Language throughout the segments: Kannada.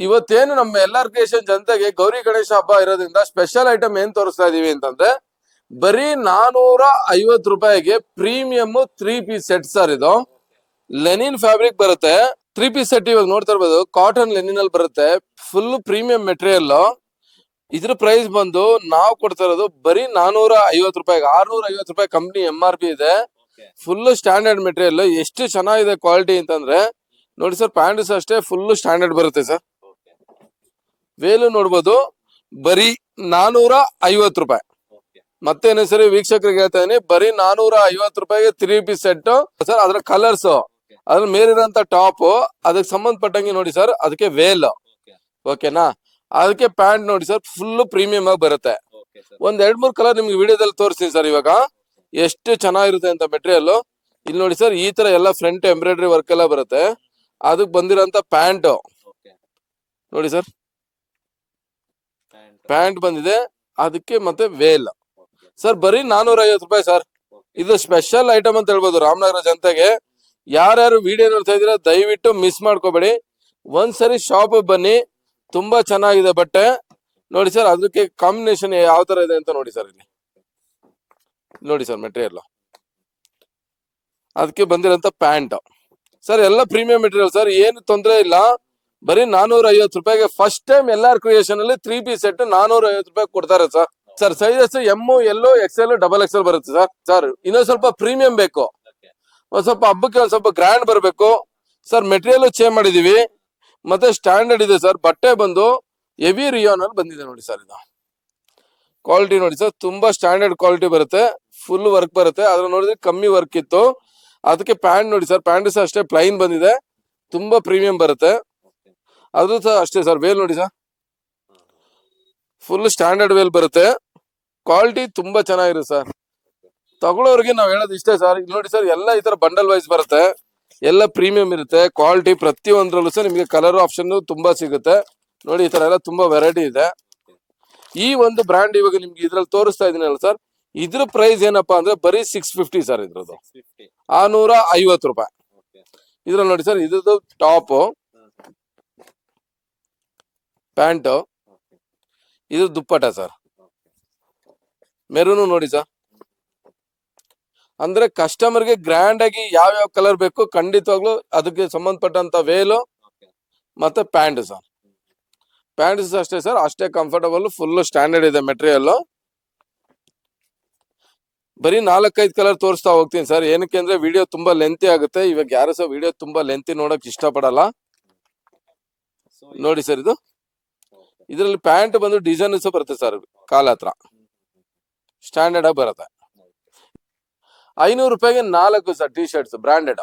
ಇವತ್ತೇನು ನಮ್ಮ ಎಲ್ಲಾರ್ ಕ್ರಿಯೇಷನ್ ಜನತೆಗೆ ಗೌರಿ ಗಣೇಶ ಹಬ್ಬ ಇರೋದ್ರಿಂದ ಸ್ಪೆಷಲ್ ಐಟಮ್ ಏನ್ ತೋರಿಸ್ತಾ ಇದೀವಿ ಅಂತಂದ್ರೆ ಬರೀ 450 ರೂಪಾಯಿಗೆ ಪ್ರೀಮಿಯಂ 3 ಪೀಸ್ ಸೆಟ್ ಸರ್. ಇದು ಲೆನಿನ್ ಫ್ಯಾಬ್ರಿಕ್ ಬರುತ್ತೆ. 3 ಪೀಸ್ ಸೆಟ್ ಇವಾಗ ನೋಡ್ತಾ ಇರ್ಬೋದು, ಕಾಟನ್ ಲೆನಿನ್ ಅಲ್ಲಿ ಬರುತ್ತೆ. Full premium material. ಇದ್ರ ಪ್ರೈಸ್ ಬಂದು ನಾವು ಕೊಡ್ತಾ ಇರೋದು ಬರೀ 450 ರೂಪಾಯಿಗೆ. 650 ರೂಪಾಯಿ ಕಂಪ್ನಿ MRP ಇದೆ. Full standard material. ಎಷ್ಟು ಚೆನ್ನಾಗಿದೆ ಕ್ವಾಲಿಟಿ ಅಂತಂದ್ರೆ ನೋಡಿ ಸರ್. ಪ್ಯಾಂಟ್ಸ್ ಅಷ್ಟೇ ಫುಲ್ ಸ್ಟ್ಯಾಂಡರ್ಡ್ ಬರುತ್ತೆ ಸರ್. ವೇಲು ನೋಡ್ಬೋದು, ಬರೀ 450 ರೂಪಾಯಿ. ಮತ್ತೇನು ಸರಿ ವೀಕ್ಷಕರಿಗೆ ಹೇಳ್ತಾ ಇದೀನಿ, ಬರೀ 450 ರೂಪಾಯಿಗೆ 3 ಪೀಸ್ ಸೆಟ್ ಸರ್. ಅದ್ರ ಕಲರ್ಸ್, ಅದ್ರ ಮೇಲಿರೋಂತ ಟಾಪ್, ಅದಕ್ಕೆ ಸಂಬಂಧಪಟ್ಟಂಗೆ ನೋಡಿ ಸರ್. ಅದಕ್ಕೆ ವೇಲ್, ಓಕೆನಾ. ಅದಕ್ಕೆ ಪ್ಯಾಂಟ್ ನೋಡಿ ಸರ್, ಫುಲ್ ಪ್ರೀಮಿಯಂ ಆಗಿ ಬರುತ್ತೆ. ಒಂದ್ 2-3 ಕಲರ್ ನಿಮ್ಗೆ ವಿಡಿಯೋದಲ್ಲಿ ತೋರಿಸ್ತೀನಿ ಸರ್. ಇವಾಗ ಎಷ್ಟು ಚೆನ್ನಾಗಿರುತ್ತೆ ಅಂತ ಮೆಟೀರಿಯಲ್. ಇಲ್ಲಿ ನೋಡಿ ಸರ್, ಈ ತರ ಎಲ್ಲ ಫ್ರಂಟ್ ಎಂಬ್ರಾಯ್ಡ್ರಿ ವರ್ಕ್ ಎಲ್ಲ ಬರುತ್ತೆ. ಅದಕ್ಕೆ ಬಂದಿರೋಂತ ಪ್ಯಾಂಟ್ ನೋಡಿ ಸರ್, ಪ್ಯಾಂಟ್ ಬಂದಿದೆ ಅದಕ್ಕೆ. ಮತ್ತೆ ವೇಲ್ ಸರ್, ಬರೀ 450 ರೂಪಾಯಿ ಸರ್. ಇದು ಸ್ಪೆಷಲ್ ಐಟಮ್ ಅಂತ ಹೇಳ್ಬೋದು ರಾಮನಗರ ಜನತೆಗೆ. ಯಾರ್ಯಾರು ವಿಡಿಯೋ ನೋಡ್ತಾ ಇದೀರಾ ದಯವಿಟ್ಟು ಮಿಸ್ ಮಾಡ್ಕೋಬೇಡಿ. ಒಂದ್ಸರಿ ಶಾಪ್ ಬನ್ನಿ, ತುಂಬಾ ಚೆನ್ನಾಗಿದೆ ಬಟ್ಟೆ ನೋಡಿ ಸರ್. ಅದಕ್ಕೆ ಕಾಂಬಿನೇಷನ್ ಯಾವ ತರ ಇದೆ ಅಂತ ನೋಡಿ ಸರ್. ಇಲ್ಲಿ ನೋಡಿ ಸರ್ ಮೆಟೀರಿಯಲ್, ಅದಕ್ಕೆ ಬಂದಿರೋಂತ ಪ್ಯಾಂಟ್ ಸರ್. ಎಲ್ಲ ಪ್ರೀಮಿಯಂ ಮೆಟೀರಿಯಲ್ ಸರ್, ಏನು ತೊಂದರೆ ಇಲ್ಲ. ಬರೀ 450 ರೂಪಾಯಿಗೆ ಫಸ್ಟ್ ಟೈಮ್ ಎಲ್ಲಾರ್ ಕ್ರಿಯೇಷನ್ ಅಲ್ಲಿ 3 ಪೀಸ್ ಸೆಟ್ 450 ರೂಪಾಯಿ ಕೊಡ್ತಾರೆ sir. Sir sizes M, L, XL, XXL ಬರುತ್ತೆ ಸರ್. ಸರ್ ಇನ್ನೊಂದ್ ಸ್ವಲ್ಪ ಪ್ರೀಮಿಯಂ ಬೇಕು, ಒಂದ್ ಸ್ವಲ್ಪ ಹಬ್ಬಕ್ಕೆ ಒಂದ್ ಸ್ವಲ್ಪ ಗ್ರ್ಯಾಂಡ್ ಬರಬೇಕು ಸರ್. ಮೆಟೀರಿಯಲ್ ಚೇಂಜ್ ಮಾಡಿದೀವಿ, ಮತ್ತೆ ಸ್ಟ್ಯಾಂಡರ್ಡ್ ಇದೆ ಸರ್. ಬಟ್ಟೆ ಬಂದು ಹೆವಿ ರಿಯಾನ್ ಅಲ್ಲಿ ಬಂದಿದೆ ನೋಡಿ ಸರ್. ಇದು ಕ್ವಾಲಿಟಿ ನೋಡಿ ಸರ್, ತುಂಬಾ ಸ್ಟ್ಯಾಂಡರ್ಡ್ ಕ್ವಾಲಿಟಿ ಬರುತ್ತೆ. ಫುಲ್ ವರ್ಕ್ ಬರುತ್ತೆ. ಅದ್ರ ನೋಡಿದ್ರೆ ಕಮ್ಮಿ ವರ್ಕ್ ಇತ್ತು. ಅದಕ್ಕೆ ಪ್ಯಾಂಟ್ ನೋಡಿ ಸರ್, ಪ್ಯಾಂಟ್ ಸಹ ಅಷ್ಟೇ ಪ್ಲೈನ್ ಬಂದಿದೆ, ತುಂಬಾ ಪ್ರೀಮಿಯಂ ಬರುತ್ತೆ. ಅದು ಸಹ ಅಷ್ಟೇ ಸರ್. ವೇಲ್ ನೋಡಿ ಸರ್, ಫುಲ್ ಸ್ಟ್ಯಾಂಡರ್ಡ್ ವೇಲ್ ಬರುತ್ತೆ. ಕ್ವಾಲಿಟಿ ತುಂಬಾ ಚೆನ್ನಾಗಿರುತ್ತೆ ಸರ್. ತಗೊಳ್ಳೋರಿಗೆ ನಾವ್ ಹೇಳೋದು ಇಷ್ಟೇ ಸರ್. ಇಲ್ಲಿ ನೋಡಿ ಸರ್, ಎಲ್ಲ ಈ ತರ ಬಂಡಲ್ ವೈಸ್ ಬರುತ್ತೆ. ಎಲ್ಲ ಪ್ರೀಮಿಯಂ ಇರುತ್ತೆ. ಕ್ವಾಲಿಟಿ ಪ್ರತಿಯೊಂದ್ರಲ್ಲೂ ಸಹ ನಿಮಗೆ ಕಲರ್ ಆಪ್ಷನ್ ತುಂಬಾ ಸಿಗುತ್ತೆ ನೋಡಿ. ಈ ತರ ಎಲ್ಲ ತುಂಬಾ ವೆರೈಟಿ ಇದೆ. ಈ ಒಂದು ಬ್ರ್ಯಾಂಡ್ ಇವಾಗ ನಿಮ್ಗೆ ಇದ್ರಲ್ಲಿ ತೋರಿಸ್ತಾ ಇದೀನಲ್ಲ ಸರ್, ಇದ್ರ ಪ್ರೈಸ್ ಏನಪ್ಪಾ ಅಂದ್ರೆ ಬರೀ 650 ಸರ್. ಇದ್ರದ್ದು 650 ರೂಪಾಯಿ. ಇದ್ರಲ್ಲಿ ನೋಡಿ ಸರ್, ಇದ್ರದ್ದು ಟಾಪ್, ಪ್ಯಾಂಟ್, ಇದು ದುಪ್ಪಟ ಸರ್. ಮೆರೂನು ನೋಡಿ ಸರ್. ಅಂದ್ರೆ ಕಸ್ಟಮರ್ಗೆ ಗ್ರ್ಯಾಂಡ್ ಆಗಿ ಯಾವ ಕಲರ್ ಬೇಕು ಖಂಡಿತವಾಗ್ಲು ಅದಕ್ಕೆ ಸಂಬಂಧಪಟ್ಟಂತ ವೇಲು ಮತ್ತೆ ಪ್ಯಾಂಟ್ ಸರ್. ಪ್ಯಾಂಟ್ಸ್ ಅಷ್ಟೇ ಸರ್, ಅಷ್ಟೇ ಕಂಫರ್ಟಬಲ್, ಫುಲ್ ಸ್ಟ್ಯಾಂಡರ್ಡ್ ಇದೆ ಮೆಟೀರಿಯಲ್. ಬರೀ 4-5 ಕಲರ್ ತೋರಿಸ್ತಾ ಹೋಗ್ತೀನಿ ಸರ್. ಏನಕ್ಕೆ ಅಂದ್ರೆ ವಿಡಿಯೋ ತುಂಬಾ ಲೆಂತಿ ಆಗುತ್ತೆ. ಇವಾಗ ಯಾರು ಸಹ ವಿಡಿಯೋ ತುಂಬಾ ಲೆಂತಿ ನೋಡಕ್ ಇಷ್ಟಪಡಲ್ಲ ನೋಡಿ ಸರ್. ಇದು ಇದ್ರಲ್ಲಿ ಪ್ಯಾಂಟ್ ಬಂದು ಡಿಸೈನ್ ಸಹ ಬರುತ್ತೆ ಸರ್. ಕಾಲ ಹತ್ರ ಸ್ಟ್ಯಾಂಡರ್ಡ್ ಆಗಿ ಬರುತ್ತೆ. 500 ರೂಪಾಯಿಗೆ 4 sir T shirts branded.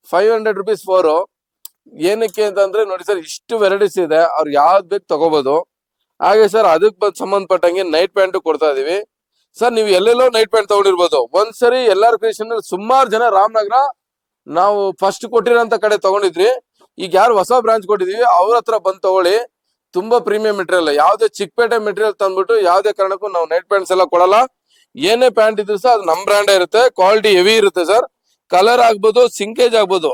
500 rupees 4. ಏನಕ್ಕೆ ಅಂತಂದ್ರೆ ನೋಡಿ ಸರ್, ಇಷ್ಟು ವೆರೈಟೀಸ್ ಇದೆ. ಅವ್ರು ಯಾವ್ದು ಬೇಕು ತಗೋಬಹುದು. ಹಾಗೆ ಸರ್ ಅದಕ್ಕೆ ಸಂಬಂಧಪಟ್ಟಂಗೆ ನೈಟ್ ಪ್ಯಾಂಟ್ ಕೊಡ್ತಾ ಇದೀವಿ ಸರ್. ನೀವು ಎಲ್ಲೆಲ್ಲೋ ನೈಟ್ ಪ್ಯಾಂಟ್ ತಗೊಂಡಿರ್ಬೋದು. ಒಂದ್ಸರಿ ಎಲ್ಲಾರ್ ಕ್ರಿಯೇಷನ್ ಸುಮಾರು ಜನ ರಾಮನಗರ ನಾವು ಫಸ್ಟ್ ಕೊಟ್ಟಿರೋಂತ ಕಡೆ ತಗೊಂಡಿದ್ರಿ. ಈಗ ಯಾರು ಹೊಸ ಬ್ರಾಂಚ್ ಕೊಟ್ಟಿದೀವಿ ಅವ್ರ ಹತ್ರ ಬಂದ್ ತಗೊಳ್ಳಿ. ತುಂಬಾ ಪ್ರೀಮಿಯಂ ಮೆಟೀರಿಯಲ್. ಯಾವ್ದೇ ಚಿಕ್ಕಪೇಟೆ ಮೆಟೀರಿಯಲ್ ತಂದ್ಬಿಟ್ಟು ಯಾವ್ದೇ ಕಾರಣಕ್ಕೂ ನಾವು ನೈಟ್ ಪ್ಯಾಂಟ್ಸ್ ಎಲ್ಲ ಕೊಡಲ್ಲ. ಏನೇ ಪ್ಯಾಂಟ್ ಇದ್ರು ಸಹ ಅದು ನಮ್ ಬ್ರಾಂಡ್ ಇರುತ್ತೆ. ಕ್ವಾಲಿಟಿ ಹೆವಿ ಇರುತ್ತೆ ಸರ್. ಕಲರ್ ಆಗ್ಬೋದು, ಸಿಂಕೇಜ್ ಆಗ್ಬೋದು,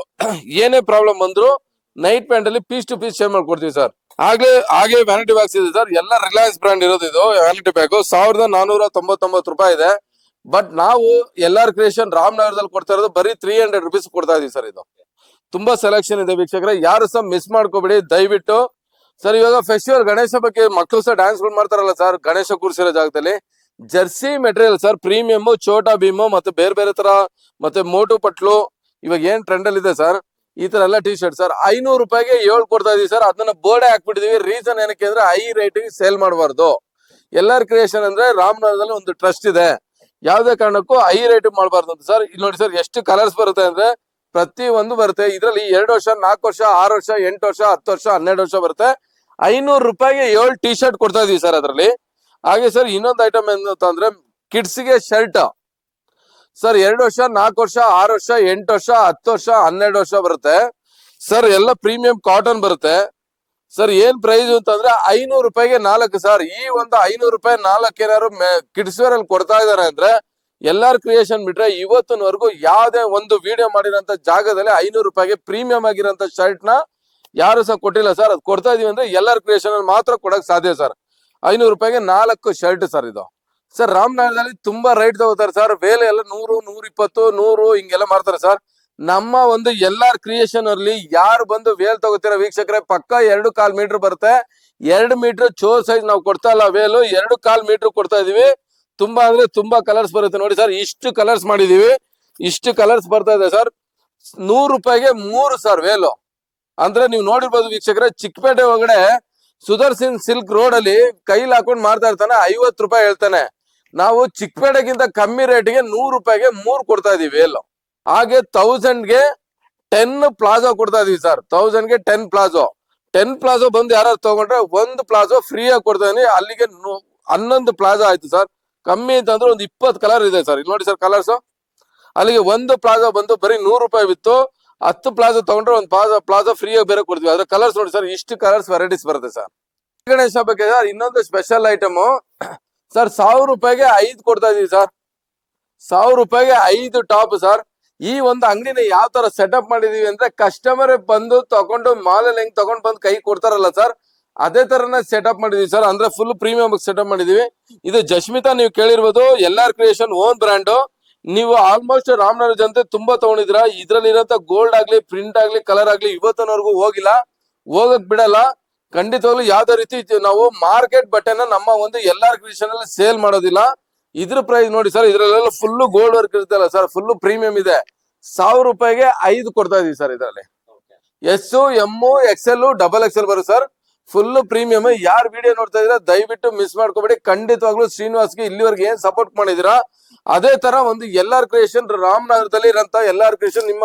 ಏನೇ ಪ್ರಾಬ್ಲಮ್ ಬಂದ್ರು ನೈಟ್ ಪ್ಯಾಂಟ್ ಅಲ್ಲಿ ಪೀಸ್ ಟು ಪೀಸ್ ಚೇಂಜ್ ಮಾಡ್ಕೊಡ್ತೀವಿ ಸರ್. ಹಾಗೆ ವ್ಯಾನಿಟಿ ಬ್ಯಾಗ್ಸ್ ಇದೆ ಸರ್. ಎಲ್ಲ ರಿಲಯನ್ಸ್ ಬ್ರಾಂಡ್ ಇರೋದು. ಇದು ವ್ಯಾನಿಟಿ ಬ್ಯಾಗ್ 1499 ರೂಪಾಯಿ ಇದೆ. ಬಟ್ ನಾವು ಎಲ್ಲಾರ್ ಕ್ರಿಯೇಷನ್ ರಾಮನಗರದಲ್ಲಿ ಕೊಡ್ತಾ ಇರೋದು ಬರೀ 300 rupees ಕೊಡ್ತಾ ಇದೀವಿ ಸರ್. ಇದು ತುಂಬಾ ಸೆಲೆಕ್ಷನ್ ಇದೆ ವೀಕ್ಷಕರೇ, ಯಾರು ಸಹ ಮಿಸ್ ಮಾಡ್ಕೋಬೇಡಿ ದಯವಿಟ್ಟು ಸರ್. ಇವಾಗ ಫೆಸ್ಟಿವಲ್ ಗಣೇಶ ಬಗ್ಗೆ ಮಕ್ಕಳು ಸಹ ಡ್ಯಾನ್ಸ್ ಗಳು ಮಾಡ್ತಾರಲ್ಲ ಸರ್, ಗಣೇಶ ಕೂರಿಸಿರೋ ಜಾಗದಲ್ಲಿ ಜರ್ಸಿ ಮೆಟೀರಿಯಲ್ ಸರ್. ಪ್ರೀಮಿಯಂ, ಚೋಟಾ ಭೀಮು, ಮತ್ತೆ ಬೇರೆ ಬೇರೆ ತರ, ಮತ್ತೆ ಮೋಟು ಪಟ್ಲು, ಇವಾಗ ಏನ್ ಟ್ರೆಂಡ್ ಅಲ್ಲಿ ಇದೆ ಸರ್ ಈ ತರ ಎಲ್ಲ ಟಿ ಶರ್ಟ್ ಸರ್. 500 ರೂಪಾಯಿಗೆ 7 ಕೊಡ್ತಾ ಇದೀವಿ ಸರ್. ಅದನ್ನ ಬೋರ್ಡೆ ಹಾಕ್ಬಿಟ್ಟಿದೀವಿ. ರೀಸನ್ ಏನಕ್ಕೆ ಅಂದ್ರೆ ಹೈ ರೇಟ್ ಸೇಲ್ ಮಾಡಬಾರ್ದು. ಎಲ್ಲಾರ್ ಕ್ರಿಯೇಷನ್ ಅಂದ್ರೆ ರಾಮನಗರದಲ್ಲಿ ಒಂದು ಟ್ರಸ್ಟ್ ಇದೆ, ಯಾವ್ದೇ ಕಾರಣಕ್ಕೂ ಹೈ ರೇಟ್ ಮಾಡಬಾರ್ದು ಅಂತ ಸರ್. ಇಲ್ಲಿ ನೋಡಿ ಸರ್, ಎಷ್ಟು ಕಲರ್ಸ್ ಬರುತ್ತೆ ಅಂದ್ರೆ ಪ್ರತಿ ಒಂದು ಬರುತ್ತೆ. ಇದ್ರಲ್ಲಿ 2 ವರ್ಷ, 4 ವರ್ಷ, 6 ವರ್ಷ, 8 ವರ್ಷ, 10 ವರ್ಷ, 12 ವರ್ಷ ಬರುತ್ತೆ. 500 ರೂಪಾಯಿಗೆ 7 ಟಿ ಶರ್ಟ್ ಕೊಡ್ತಾ ಇದೀವಿ ಸರ್ ಅದರಲ್ಲಿ. ಹಾಗೆ ಸರ್ ಇನ್ನೊಂದು ಐಟಮ್ ಏನಂತ ಅಂದ್ರೆ ಕಿಡ್ಸ್ ಗೆ ಶರ್ಟ್ ಸರ್. 2 ವರ್ಷ, 4 ವರ್ಷ, 6 ವರ್ಷ, 8 ವರ್ಷ, 10 ವರ್ಷ, 12 ವರ್ಷ ಬರುತ್ತೆ ಸರ್. ಎಲ್ಲ ಪ್ರೀಮಿಯಂ ಕಾಟನ್ ಬರುತ್ತೆ ಸರ್. ಏನ್ ಪ್ರೈಸ್ ಅಂತಂದ್ರೆ 500 ರೂಪಾಯಿಗೆ 4 ಸರ್. ಈ ಒಂದು 500 ರೂಪಾಯಿ 4 ಏನಾದ್ರು ಕಿಡ್ಸ್ ವೇರ್ ಅಲ್ಲಿ ಕೊಡ್ತಾ ಇದಾರೆ ಅಂದ್ರೆ ಎಲ್ಲಾರ್ ಕ್ರಿಯೇಷನ್ ಬಿಟ್ರೆ ಇವತ್ತಿನವರೆಗೂ ಯಾವ್ದೇ ಒಂದು ವಿಡಿಯೋ ಮಾಡಿರೋಂತ ಜಾಗದಲ್ಲಿ 500 ರೂಪಾಯಿಗೆ ಪ್ರೀಮಿಯಂ ಆಗಿರೋಂತ ಶರ್ಟ್ ನ ಯಾರು ಸಹ ಕೊಟ್ಟಿಲ್ಲ ಸರ್. ಅದು ಕೊಡ್ತಾ ಇದೀವಿ ಅಂದ್ರೆ ಎಲ್ಲಾರ್ ಕ್ರಿಯೇಷನ್ ಅಲ್ಲಿ ಮಾತ್ರ ಕೊಡಕ್ ಸಾಧ್ಯ ಸರ್. 500 ರೂಪಾಯಿಗೆ 4 ಶರ್ಟ್ ಸರ್ ಇದು. ಸರ್ ರಾಮನಗರದಲ್ಲಿ ತುಂಬಾ ರೈಟ್ ತಗೋತಾರೆ ಸರ್. ಬೇಲೆ ಎಲ್ಲ 100, 120, 100 ಹಿಂಗೆಲ್ಲ ಮಾಡ್ತಾರೆ ಸರ್. ನಮ್ಮ ಒಂದು ಎಲ್ಲಾರ್ ಕ್ರಿಯೇಷನ್ ಅಲ್ಲಿ ಯಾರು ಬಂದು ವೇಲ್ ತಗೋತೀರ ವೀಕ್ಷಕರೇ, ಪಕ್ಕ 2.25 ಮೀಟರ್ ಬರುತ್ತೆ. 2 ಮೀಟರ್ ಚೋ ಸೈಜ್ ನಾವು ಕೊಡ್ತಾ ಇಲ್ಲ, ವೇಲು 2.25 ಮೀಟರ್ ಕೊಡ್ತಾ ಇದೀವಿ. ತುಂಬಾ ಅಂದ್ರೆ ತುಂಬಾ ಕಲರ್ಸ್ ಬರುತ್ತೆ ನೋಡಿ ಸರ್. ಇಷ್ಟು ಕಲರ್ಸ್ ಮಾಡಿದೀವಿ, ಇಷ್ಟು ಕಲರ್ಸ್ ಬರ್ತಾ ಇದೆ ಸರ್. 100 ರೂಪಾಯಿಗೆ 3 ಸರ್ ವೇಲು. ಅಂದ್ರೆ ನೀವು ನೋಡಿರ್ಬೋದು ವೀಕ್ಷಕರೇ, ಚಿಕ್ಕಪೇಟೆ ಒಳಗಡೆ ಸುದರ್ಶನ್ ಸಿಲ್ಕ್ ರೋಡ್ ಅಲ್ಲಿ ಕೈಲಿ ಹಾಕೊಂಡು ಮಾಡ್ತಾ ಇರ್ತಾನೆ, 50 ರೂಪಾಯಿ ಹೇಳ್ತಾನೆ. ನಾವು ಚಿಕ್ಕಪೇಟೆಗಿಂತ ಕಮ್ಮಿ ರೇಟ್ಗೆ 100 ರೂಪಾಯಿಗೆ 3 ಕೊಡ್ತಾ ಇದೀವಿ ವೇಲು. ಹಾಗೆ 1000ಗೆ 10 ಪ್ಲಾಜೋ ಕೊಡ್ತಾ ಇದೀವಿ ಸರ್. 1000ಗೆ 10 ಪ್ಲಾಜೋ. 10 ಪ್ಲಾಜೋ ಬಂದು ಯಾರು ತಗೊಂಡ್ರೆ ಒಂದು ಪ್ಲಾಜೋ ಫ್ರೀ ಆಗಿ ಕೊಡ್ತಾ ಇದೀನಿ. ಅಲ್ಲಿಗೆ 11 ಪ್ಲಾಜೋ ಆಯ್ತು ಸರ್. ಕಮ್ಮಿ ಅಂತಂದ್ರೆ ಒಂದು 20 ಕಲರ್ ಇದೆ ಸರ್. ಇಲ್ಲಿ ನೋಡಿ ಸರ್ ಕಲರ್ಸ್. ಅಲ್ಲಿಗೆ ಒಂದು ಪ್ಲಾಜೋ ಬಂದು ಬರೀ 100 ರೂಪಾಯಿ ಬಿತ್ತು. 10 ಪ್ಲಾಜೋ ತಗೊಂಡ್ರೆ ಒಂದು ಪ್ಲಾಜೋ ಫ್ರೀ ಆಗಿ ಬೇರೆ ಕೊಡ್ತೀವಿ. ಅದ್ರ ಕಲರ್ಸ್ ನೋಡಿ ಸರ್, ಇಷ್ಟು ಕಲರ್ಸ್ ವೆರೈಟೀಸ್ ಬರುತ್ತೆ ಸರ್. ಗಣೇಶ ಹಬ್ಬಕ್ಕೆ ಸರ್ ಇನ್ನೊಂದು ಸ್ಪೆಷಲ್ ಐಟಮ್ ಸರ್, 1000 ರೂಪಾಯಿಗೆ 5 ಕೊಡ್ತಾ ಇದೀವಿ ಸರ್. 1000 ರೂಪಾಯಿಗೆ 5 ಟಾಪ್ ಸರ್. ಈ ಒಂದು ಅಂಗಡಿನ ಯಾವ ತರ ಸೆಟಪ್ ಮಾಡಿದೀವಿ ಅಂದ್ರೆ, ಕಸ್ಟಮರ್ ಬಂದು ತಗೊಂಡು ಮಾಲ್ ಅಲ್ಲಿ ಹೆಂಗ್ ತಗೊಂಡ್ ಬಂದು ಕೈ ಕೊಡ್ತಾರಲ್ಲ ಸರ್, ಅದೇ ತರನ ಸೆಟಪ್ ಮಾಡಿದೀವಿ ಸರ್. ಅಂದ್ರೆ ಫುಲ್ ಪ್ರೀಮಿಯಂ ಸೆಟಪ್ ಮಾಡಿದೀವಿ. ಇದು ಜಶ್ಮಿತಾ ನೀವು ಕೇಳಿರ್ಬೋದು, ಎಲ್ಲಾರ್ ಕ್ರಿಯೇಷನ್ ಓನ್ ಬ್ರ್ಯಾಂಡ್. ನೀವು ಆಲ್ಮೋಸ್ಟ್ ರಾಮನಗರ ಜನತೆ ತುಂಬಾ ತಗೊಂಡಿದ್ರ. ಇದ್ರಲ್ಲಿ ಇರೋಂತ ಗೋಲ್ಡ್ ಆಗ್ಲಿ, ಪ್ರಿಂಟ್ ಆಗ್ಲಿ, ಕಲರ್ ಆಗ್ಲಿ ಇವತ್ತಿನವರೆಗೂ ಹೋಗಿಲ್ಲ, ಹೋಗಕ್ ಬಿಡಲ್ಲ. ಖಂಡಿತವಾಗ್ಲೂ ಯಾವ್ದೇ ರೀತಿ ನಾವು ಮಾರ್ಕೆಟ್ ಬಟ್ಟೆನ ನಮ್ಮ ಒಂದು ಎಲ್ಲಾರ್ ಕ್ರಿಯೇಷನ್ ಅಲ್ಲಿ ಸೇಲ್ ಮಾಡೋದಿಲ್ಲ. ಇದ್ರ ಪ್ರೈಸ್ ನೋಡಿ ಸರ್, ಇದ್ರಲ್ಲೆಲ್ಲ ಫುಲ್ ಗೋಲ್ಡ್ ವರ್ಕ್ ಇರ್ತಲ್ಲ ಸರ್, ಫುಲ್ ಪ್ರೀಮಿಯಂ ಇದೆ. 1000 ರೂಪಾಯಿಗೆ 5 ಕೊಡ್ತಾ ಇದೀವಿ ಸರ್. ಇದರಲ್ಲಿ ಎಸ್, ಎಂ, XL, XXL ಬರುತ್ತೆ ಸರ್. Full premium. ಯಾರು ವಿಡಿಯೋ ನೋಡ್ತಾ ಇದ್ರ ದಯವಿಟ್ಟು ಮಿಸ್ ಮಾಡ್ಕೋಬೇಡಿ. ಖಂಡಿತವಾಗ್ಲೂ ಶ್ರೀನಿವಾಸ್ಗೆ ಇಲ್ಲಿವರೆಗೆ ಏನ್ ಸಪೋರ್ಟ್ ಮಾಡಿದಿರಾ ಅದೇ ತರ ಒಂದು ಎಲ್ಲಾರ್ ಕ್ರಿಯೇಷನ್ ರಾಮನಗರದಲ್ಲಿ ಇರಂತ ಎಲ್ಲಾರ್ ಕ್ರಿಯೇಷನ್, ನಿಮ್ಮ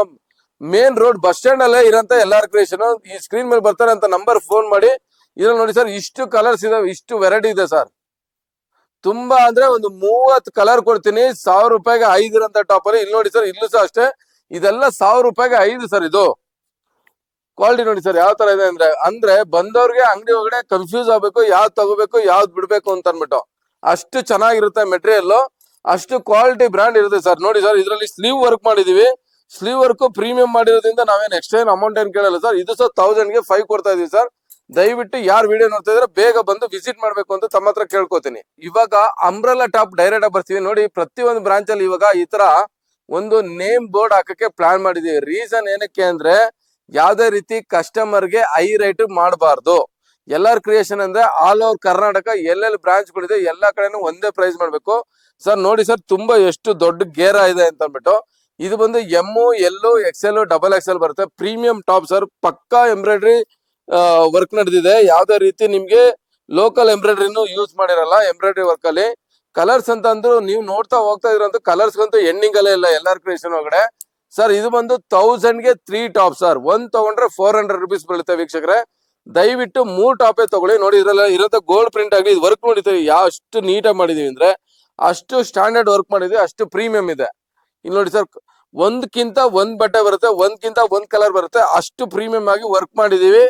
ಮೇನ್ ರೋಡ್ ಬಸ್ ಸ್ಟ್ಯಾಂಡ್ ಅಲ್ಲೇ ಇರಂತ ಎಲ್ಲಾರ್ ಕ್ರಿಯೇಷನ್, ಈ ಸ್ಕ್ರೀನ್ ಮೇಲೆ ಬರ್ತಾರೆ ಅಂತ ನಂಬರ್ ಫೋನ್ ಮಾಡಿ. ಇದ್ರಲ್ಲಿ ನೋಡಿ ಸರ್, ಇಷ್ಟು ಕಲರ್ಸ್ ಇದೆ, ಇಷ್ಟು ವೆರೈಟಿ ಇದೆ ಸರ್. ತುಂಬಾ ಅಂದ್ರೆ ಒಂದು 30 ಕಲರ್ ಕೊಡ್ತೀನಿ. 1000 ರೂಪಾಯಿಗೆ 5 ಇರಂತ ಟಾಪ್ ಅಲ್ಲಿ. ಇಲ್ಲಿ ನೋಡಿ ಸರ್, ಇಲ್ಲೂ ಸಹ ಅಷ್ಟೇ. ಇದೆಲ್ಲ 1000 ರೂಪಾಯಿಗೆ 5 ಸರ್. ಇದು ಕ್ವಾಲಿಟಿ ನೋಡಿ ಸರ್ ಯಾವ ತರ ಇದೆ ಅಂದ್ರೆ ಬಂದವ್ರಿಗೆ ಅಂಗಡಿ ಒಳಗಡೆ ಕನ್ಫ್ಯೂಸ್ ಆಗ್ಬೇಕು, ಯಾವ್ದು ತಗೋಬೇಕು ಯಾವ್ದು ಬಿಡ್ಬೇಕು ಅಂತ ಅನ್ಬಿಟ್ಟು. ಅಷ್ಟು ಚೆನ್ನಾಗಿರುತ್ತೆ ಮೆಟೀರಿಯಲ್, ಅಷ್ಟು ಕ್ವಾಲಿಟಿ ಬ್ರಾಂಡ್ ಇರುತ್ತೆ ಸರ್. ನೋಡಿ ಸರ್, ಇದರಲ್ಲಿ ಸ್ಲೀವ್ ವರ್ಕ್ ಮಾಡಿದೀವಿ. ಸ್ಲೀವ್ ವರ್ಕ್ ಪ್ರೀಮಿಯಂ ಮಾಡಿರೋದ್ರಿಂದ ನಾವೇನ್ ಎಕ್ಸ್ಟ್ರಾ ಅಮೌಂಟ್ ಏನ್ ಕೇಳಲ್ಲ ಸರ್. ಇದು ಸಹ 1000ಗೆ 5 ಕೊಡ್ತಾ ಇದೀವಿ ಸರ್. ದಯವಿಟ್ಟು ಯಾರು ವಿಡಿಯೋ ನೋಡ್ತಾ ಇದ್ರೆ ಬೇಗ ಬಂದು ವಿಸಿಟ್ ಮಾಡ್ಬೇಕು ಅಂತ ತಮ್ಮ ಹತ್ರ ಕೇಳ್ಕೊತೀನಿ. ಇವಾಗ ಅಂಬ್ರೆಲಾ ಟಾಪ್ ಡೈರೆಕ್ಟ್ ಆಗಿ ಬರ್ತೀವಿ ನೋಡಿ. ಪ್ರತಿಯೊಂದು ಬ್ರಾಂಚ್ ಅಲ್ಲಿ ಇವಾಗ ಈ ತರ ಒಂದು ನೇಮ್ ಬೋರ್ಡ್ ಹಾಕಕ್ಕೆ ಪ್ಲಾನ್ ಮಾಡಿದೀವಿ. ರೀಸನ್ ಏನಕ್ಕೆ ಅಂದ್ರೆ, ಯಾವ್ದೇ ರೀತಿ ಕಸ್ಟಮರ್ಗೆ ಹೈ ರೇಟ್ ಮಾಡಬಾರ್ದು. ಎಲ್ಲಾರ್ ಕ್ರಿಯೇಷನ್ ಅಂದ್ರೆ ಆಲ್ ಓವರ್ ಕರ್ನಾಟಕ ಎಲ್ಲೆಲ್ಲಿ ಬ್ರಾಂಚ್ ಗಳಿದೆ ಎಲ್ಲಾ ಕಡೆನೂ ಒಂದೇ ಪ್ರೈಸ್ ಮಾಡ್ಬೇಕು ಸರ್. ನೋಡಿ ಸರ್, ತುಂಬಾ ಎಷ್ಟು ದೊಡ್ಡ ಗೇರ ಇದೆ ಅಂತ ಅಂದ್ಬಿಟ್ಟು. ಇದು ಬಂದು ಎಂ, L, XL, XXL ಬರುತ್ತೆ. Premium top sir. ಪಕ್ಕಾ ಎಂಬ್ರಾಯ್ಡ್ರಿ ವರ್ಕ್ ನಡೆದಿದೆ. ಯಾವ್ದೇ ರೀತಿ ನಿಮ್ಗೆ ಲೋಕಲ್ ಎಂಬ್ರಾಯ್ಡ್ರಿನೂ ಯೂಸ್ ಮಾಡಿರಲ್ಲ ಎಂಬ್ರಾಯ್ಡ್ರಿ ವರ್ಕ್ ಅಲ್ಲಿ. ಕಲರ್ಸ್ ಅಂತ ಅಂದ್ರು ನೀವು ನೋಡ್ತಾ ಹೋಗ್ತಾ ಇದ್ರಂತೂ ಕಲರ್ಸ್ ಅಂತೂ ಎಂಡಿಂಗ್ ಅಲ್ಲೇ ಇಲ್ಲ ಎಲ್ಲಾರ್ ಕ್ರಿಯೇಷನ್ ಒಳಗಡೆ ಸರ್. ಇದು ಬಂದು 1000ಗೆ 3 ಟಾಪ್ ಸರ್. ಒಂದ್ ತಗೊಂಡ್ರೆ 400 ರುಪೀಸ್ ಬೀಳುತ್ತೆ ವೀಕ್ಷಕರೇ. ದಯವಿಟ್ಟು 3 ಟಾಪೇ ತಗೊಳ್ಳಿ. ನೋಡಿ ಇದ್ರಲ್ಲಿ ಇರೋಂಥ ಗೋಲ್ಡ್ ಪ್ರಿಂಟ್ ಆಗಲಿ, ಇದು ವರ್ಕ್ ನೋಡಿತೀವಿ ಯಾವ ಅಷ್ಟು ನೀಟಾಗಿ ಮಾಡಿದೀವಿ ಅಂದ್ರೆ, ಅಷ್ಟು ಸ್ಟ್ಯಾಂಡರ್ಡ್ ವರ್ಕ್ ಮಾಡಿದೀವಿ, ಅಷ್ಟು ಪ್ರೀಮಿಯಂ ಇದೆ. ಇಲ್ಲಿ ನೋಡಿ ಸರ್, ಒಂದ್ಕಿಂತ ಒಂದ್ ಬಟ್ಟೆ ಬರುತ್ತೆ, ಒಂದ್ಕಿಂತ ಒಂದ್ ಕಲರ್ ಬರುತ್ತೆ, ಅಷ್ಟು ಪ್ರೀಮಿಯಂ ಆಗಿ ವರ್ಕ್ ಮಾಡಿದೀವಿ.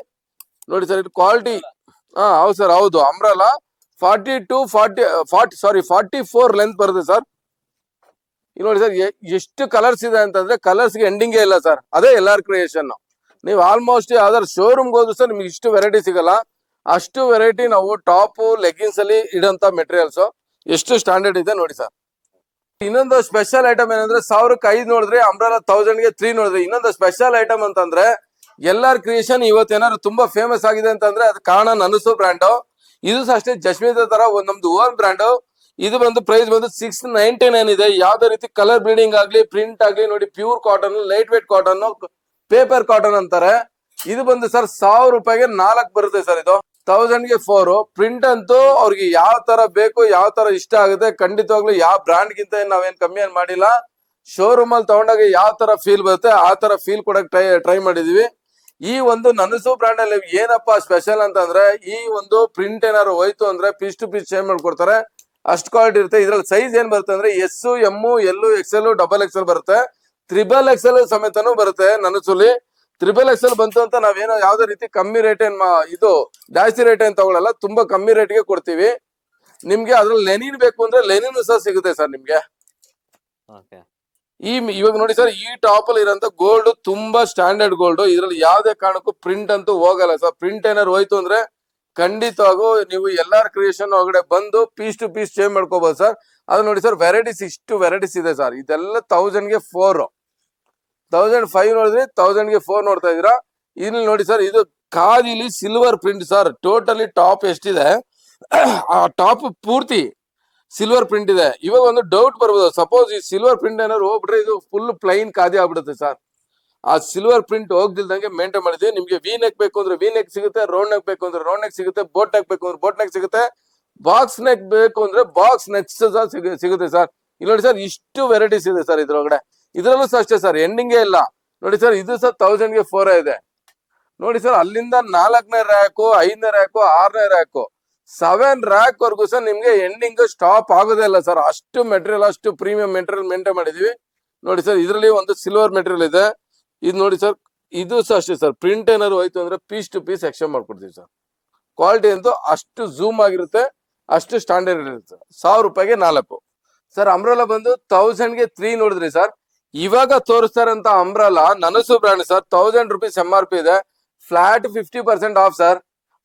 ನೋಡಿ ಸರ್, ಇದು ಕ್ವಾಲಿಟಿ. ಹೌದು ಸರ್, ಹೌದು. ಅಂಬ್ರೆಲಾ 44 ಲೆಂತ್ ಬರುತ್ತೆ ಸರ್. ಇಲ್ಲಿ ನೋಡಿ ಸರ್, ಎಷ್ಟು ಕಲರ್ಸ್ ಇದೆ ಅಂತಂದ್ರೆ ಕಲರ್ಸ್ಗೆ ಎಂಡಿಂಗೇ ಇಲ್ಲ ಸರ್. ಅದೇ ಎಲ್ಲಾರ್ ಕ್ರಿಯೇಷನ್. ನೀವು ಆಲ್ಮೋಸ್ಟ್ ಯಾವ್ದಾದ್ರು ಶೋರೂಮ್ಗೆ ಹೋದ್ರು ಸರ್ ನಿಮ್ಗೆ ಇಷ್ಟು ವೆರೈಟಿ ಸಿಗಲ್ಲ. ಅಷ್ಟು ವೆರೈಟಿ ನಾವು ಟಾಪ್ ಲೆಗ್ಗಿನ್ಸ್ ಅಲ್ಲಿ ಇಡಂತ ಮೆಟೀರಿಯಲ್ಸ್ ಎಷ್ಟು ಸ್ಟ್ಯಾಂಡರ್ಡ್ ಇದೆ ನೋಡಿ ಸರ್. ಇನ್ನೊಂದು ಸ್ಪೆಷಲ್ ಐಟಮ್ ಏನಂದ್ರೆ, 1000ಕ್ಕೆ 5 ನೋಡಿದ್ರೆ, ಅಂಬ್ರೆಲಾ 1000ಗೆ 3 ನೋಡಿದ್ರೆ. ಇನ್ನೊಂದು ಸ್ಪೆಷಲ್ ಐಟಮ್ ಅಂತಂದ್ರೆ, ಎಲ್ಲಾರ್ ಕ್ರಿಯೇಷನ್ ಇವತ್ತೇನಾದ್ರು ತುಂಬಾ ಫೇಮಸ್ ಆಗಿದೆ ಅಂತಂದ್ರೆ ಅದು ಕಾರಣ ನನಸು ಬ್ರ್ಯಾಂಡ್. ಇದು ಸಹ ಅಷ್ಟೇ ಜಶ್ಮಿತಾ ತರ ನಮ್ದು ಓನ್ ಬ್ರ್ಯಾಂಡ್. ಇದು ಬಂದು ಪ್ರೈಸ್ ಬಂದು 699 ಇದೆ. ಯಾವ್ದೇ ರೀತಿ ಕಲರ್ ಬ್ಲೀಡಿಂಗ್ ಆಗ್ಲಿ, ಪ್ರಿಂಟ್ ಆಗ್ಲಿ, ನೋಡಿ pure cotton, light weight cotton, paper cotton ಅಂತಾರೆ. ಇದು ಬಂದು ಸರ್ 1000 ರೂಪಾಯಿಗೆ 4 ಬರುತ್ತೆ ಸರ್. ಇದು 1000ಗೆ 4. ಪ್ರಿಂಟ್ ಅಂತೂ ಅವ್ರಿಗೆ ಯಾವ ತರ ಬೇಕು, ಯಾವ ತರ ಇಷ್ಟ ಆಗುತ್ತೆ, ಖಂಡಿತವಾಗ್ಲೂ ಯಾವ ಬ್ರಾಂಡ್ ಗಿಂತ ನಾವೇನ್ ಕಮ್ಮಿ ಏನ್ ಮಾಡಿಲ್ಲ. ಶೋರೂಮ್ ಅಲ್ಲಿ ತಗೊಂಡಾಗ ಯಾವ ತರ ಫೀಲ್ ಬರುತ್ತೆ ಆ ತರ ಫೀಲ್ ಕೊಡಕ್ ಟ್ರೈ ಮಾಡಿದೀವಿ. ಈ ಒಂದು ನನಸು ಬ್ರಾಂಡ್ ಅಲ್ಲಿ ಏನಪ್ಪಾ ಸ್ಪೆಷಲ್ ಅಂತಂದ್ರೆ, ಈ ಒಂದು ಪ್ರಿಂಟ್ ಏನಾದ್ರು ಹೋಯ್ತು ಅಂದ್ರೆ ಪೀಸ್ ಟು ಪೀಸ್ ಚೇಂಜ್ ಮಾಡ್ಕೊಡ್ತಾರೆ, ಅಷ್ಟು ಕ್ವಾಲಿಟಿ ಇರುತ್ತೆ. ಇದ್ರಲ್ಲಿ ಸೈಜ್ ಏನ್ ಬರುತ್ತೆ ಅಂದ್ರೆ S, M, L, XL, XXL ಬರುತ್ತೆ. XXL ಸಮೇತನೂ ಬರುತ್ತೆ ನನಸುಲಿ. XXL ಬಂತು ಅಂತ ನಾವೇನೋ ಯಾವ್ದೇ ರೀತಿ ಕಮ್ಮಿ ರೇಟ್ ಇದು ಜಾಸ್ತಿ ರೇಟ್ ಏನ್ ತಗೊಳಲ್ಲ, ತುಂಬಾ ಕಮ್ಮಿ ರೇಟ್ಗೆ ಕೊಡ್ತೀವಿ ನಿಮ್ಗೆ. ಅದ್ರಲ್ಲಿ ಲೆನಿನ್ ಬೇಕು ಅಂದ್ರೆ ಲೆನಿನ್ ಸಹ ಸಿಗುತ್ತೆ ಸರ್ ನಿಮ್ಗೆ. ಇವಾಗ ನೋಡಿ ಸರ್, ಈ ಟಾಪ್ ಅಲ್ಲಿ ಇರೋಂತ ಗೋಲ್ಡ್ ತುಂಬಾ ಸ್ಟ್ಯಾಂಡರ್ಡ್ ಗೋಲ್ಡ್. ಇದ್ರಲ್ಲಿ ಯಾವ್ದೇ ಕಾರಣಕ್ಕೂ ಪ್ರಿಂಟ್ ಅಂತೂ ಹೋಗಲ್ಲ ಸರ್. ಪ್ರಿಂಟ್ ಏನಾದ್ರು ಹೋಯ್ತು ಅಂದ್ರೆ ಖಂಡಿತವಾಗೂ ನೀವು ಎಲ್ಲಾರ್ ಕ್ರಿಯೇಷನ್ ಒಳಗಡೆ ಬಂದು ಪೀಸ್ ಟು ಪೀಸ್ ಚೇಂಜ್ ಮಾಡ್ಕೋಬಹುದು ಸರ್. ಅದು ನೋಡಿ ಸರ್, ವೆರೈಟೀಸ್ ಇಷ್ಟು ವೆರೈಟೀಸ್ ಇದೆ ಸರ್. ಇದೆಲ್ಲ 1000ಗೆ 4, 1005 ನೋಡಿದ್ರಿ, 1000ಗೆ 4 ನೋಡ್ತಾ ಇದೀರಾ. ಇಲ್ಲಿ ನೋಡಿ ಸರ್, ಇದು ಖಾದಿಲಿ silver print sir. Totally top ಎಷ್ಟಿದೆ ಆ ಟಾಪ್ ಪೂರ್ತಿ ಸಿಲ್ವರ್ ಪ್ರಿಂಟ್ ಇದೆ. ಇವಾಗ ಒಂದು ಡೌಟ್ ಬರ್ಬೋದು, ಸಪೋಸ್ ಈ ಸಿಲ್ವರ್ ಪ್ರಿಂಟ್ ಏನಾದ್ರು ಹೋಗ್ಬಿಟ್ರೆ ಇದು ಫುಲ್ ಪ್ಲೈನ್ ಖಾದಿ ಆಗ್ಬಿಡುತ್ತೆ ಸರ್. ಆ ಸಿಲ್ವರ್ ಪ್ರಿಂಟ್ ಹೋಗ್ದಿಲ್ದಂಗೆ ಮೇಂಟೈನ್ ಮಾಡಿದ್ವಿ. ನಿಮ್ಗೆ ವಿ ನೆಕ್ ಬೇಕು ಅಂದ್ರೆ ವಿ ನೆಕ್ ಸಿಗುತ್ತೆ, ರೌಂಡ್ ನೆಕ್ ಬೇಕು ಅಂದ್ರೆ ರೌಂಡ್ ನೆಕ್ ಸಿಗುತ್ತೆ, ಬೋಟ್ ನೆಕ್ ಬೇಕು ಅಂದ್ರೆ ಬೋಟ್ ನೆಕ್ ಸಿಗುತ್ತೆ, ಬಾಕ್ಸ್ ನೆಕ್ ಬೇಕು ಅಂದ್ರೆ ಬಾಕ್ಸ್ ನೆಕ್ಸ್ ಸಿಗುತ್ತೆ ಸರ್. ಇಲ್ಲಿ ನೋಡಿ ಸರ್, ಇಷ್ಟು ವೆರೈಟೀಸ್ ಇದೆ ಸರ್ ಇದ್ರೊಳಗಡೆ. ಇದ್ರಲ್ಲೂ ಸಹ ಅಷ್ಟೇ ಸರ್, ಎಂಡಿಂಗೇ ಇಲ್ಲ. ನೋಡಿ ಸರ್, ಇದು ಸರ್ 1000ಗೆ 4 ಇದೆ. ನೋಡಿ ಸರ್, ಅಲ್ಲಿಂದ 4ನೇ ರ್ಯಾಕು, 5ನೇ ರ್ಯಾಕು, 6ನೇ ರ್ಯಾಕು, 7 ರ್ಯಾಕ್ ವರ್ಗು ಸರ್ ನಿಮ್ಗೆ ಎಂಡಿಂಗ್ ಸ್ಟಾಪ್ ಆಗೋದೇ ಇಲ್ಲ ಸರ್. ಅಷ್ಟು ಮೆಟೀರಿಯಲ್, ಅಷ್ಟು ಪ್ರೀಮಿಯಂ ಮೆಟೀರಿಯಲ್ ಮೇಂಟೈನ್ ಮಾಡಿದೀವಿ. ನೋಡಿ ಸರ್, ಇದರಲ್ಲಿ ಒಂದು ಸಿಲ್ವರ್ ಮೆಟೀರಿಯಲ್ ಇದೆ. ಇದು ನೋಡಿ ಸರ್, ಇದು ಸಹ ಅಷ್ಟೇ ಸರ್. ಪ್ರಿಂಟ್ ಏನಾದ್ರು ಹೋಯ್ತು ಅಂದ್ರೆ ಪೀಸ್ ಟು ಪೀಸ್ ಎಕ್ಸ್ಚೇಂಜ್ ಮಾಡ್ಕೊಡ್ತೀವಿ ಸರ್. ಕ್ವಾಲಿಟಿ ಅಂತೂ ಅಷ್ಟು ಝೂಮ್ ಆಗಿರುತ್ತೆ, ಅಷ್ಟು ಸ್ಟ್ಯಾಂಡರ್ಡ್ ಇರುತ್ತೆ. 1000 ರೂಪಾಯಿಗೆ 4 ಸರ್. ಅಂಬ್ರೆಲಾ ಬಂದು 1000ಗೆ 3 ನೋಡಿದ್ರಿ ಸರ್. ಇವಾಗ ತೋರಿಸ್ತಾರಂತ ಅಂಬ್ರೆಲಾ ನನಸು ಬ್ರಾಂಡ್ ಸರ್. 1000 ರೂಪೀಸ್ MRP ಇದೆ, ಫ್ಲಾಟ್ 50% ಆಫ್ ಸರ್.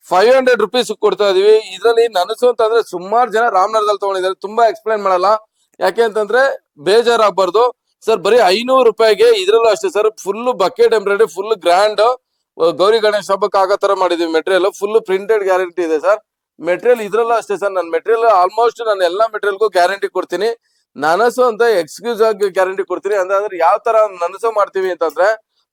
500 ರೂಪೀಸ್ ಕೊಡ್ತಾ ಇದೀವಿ. ಇದರಲ್ಲಿ ನನಸು ಅಂತಂದ್ರೆ ಸುಮಾರು ಜನ ರಾಮನಗರದಲ್ಲಿ ತಗೊಂಡಿದ್ದಾರೆ. ತುಂಬಾ ಎಕ್ಸ್ಪ್ಲೈನ್ ಮಾಡಲ್ಲ, ಯಾಕೆ ಅಂತಂದ್ರೆ ಬೇಜಾರಾಗಬಾರ್ದು ಸರ್. ಬರೀ 500 ರೂಪಾಯಿಗೆ ಇದ್ರಲ್ಲೂ ಅಷ್ಟೇ sir. Full bucket embroidery, full grand, Gauri Ganesha ಹಬ್ಬಕ್ಕೆ ಆಗೋ ತರ ಮಾಡಿದೀವಿ. ಮೆಟೀರಿಯಲ್ ಫುಲ್ ಪ್ರಿಂಟೆಡ್ ಗ್ಯಾರಂಟಿ ಇದೆ ಸರ್. ಮೆಟೀರಿಯಲ್ ಇದ್ರಲ್ಲೂ ಅಷ್ಟೇ ಸರ್. ನನ್ನ ಮೆಟೀರಿಯಲ್ ಆಲ್ಮೋಸ್ಟ್ ನಾನು ಎಲ್ಲಾ ಮೆಟೀರಿಯಲ್ಗೂ ಗ್ಯಾರಂಟಿ ಕೊಡ್ತೀನಿ. ನನಸು ಅಂತ ಎಕ್ಸ್ಕ್ಯೂಸ್ ಆಗಿ ಗ್ಯಾರಂಟಿ ಕೊಡ್ತೀನಿ. ಅಂದ್ರೆ ಯಾವ ತರ ನನಸು ಮಾಡ್ತೀವಿ ಅಂತಂದ್ರೆ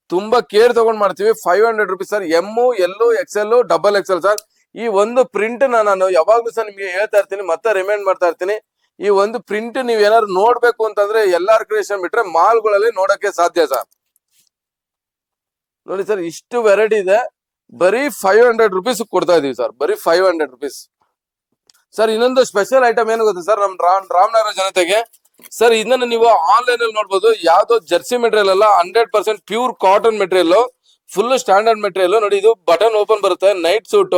ತುಂಬಾ ಕೇರ್ ತಗೊಂಡ್ ಮಾಡ್ತೀವಿ. 500 rupees sir. M, L, XL, XXL sir. ಈ ಒಂದು ಪ್ರಿಂಟ್ ನಾನು ಯಾವಾಗ್ಲೂ ಸರ್ ನಿಮ್ಗೆ ಹೇಳ್ತಾ ಇರ್ತೀನಿ, ಮತ್ತೆ ರಿಮೈಂಡ್ ಮಾಡ್ತಾ ಇರ್ತೀನಿ. ಈ ಒಂದು ಪ್ರಿಂಟ್ ನೀವ್ ಏನಾದ್ರು ನೋಡ್ಬೇಕು ಅಂತಂದ್ರೆ ಎಲ್ಲಾರ್ ಕ್ರಿಯೇಷನ್ ಬಿಟ್ರೆ ಮಾಲ್ಗಳಲ್ಲಿ ನೋಡಕ್ಕೆ ಸಾಧ್ಯ ಸರ್. ನೋಡಿ ಸರ್, ಇಷ್ಟು ವೆರೈಟಿ ಇದೆ. ಬರೀ 500 ರೂಪೀಸ್ ಕೊಡ್ತಾ ಇದೀವಿ ಸರ್. ಬರೀ 500 ರೂಪೀಸ್ ಸರ್. ಇನ್ನೊಂದು ಸ್ಪೆಷಲ್ ಐಟಮ್ ಏನು ಗೊತ್ತಾ ಸರ್, ನಮ್ ರಾಮನಗರ ಜನತೆಗೆ ಸರ್, ಇದನ್ನ ನೀವು ಆನ್ಲೈನ್ ಅಲ್ಲಿ ನೋಡ್ಬೋದು. ಯಾವ್ದೋ ಜರ್ಸಿ ಮೆಟೀರಿಯಲ್ ಅಲ್ಲ, 100% pure cotton material, full standard material. ನೋಡಿ, ಇದು ಬಟನ್ ಓಪನ್ ಬರುತ್ತೆ, ನೈಟ್ ಸೂಟ್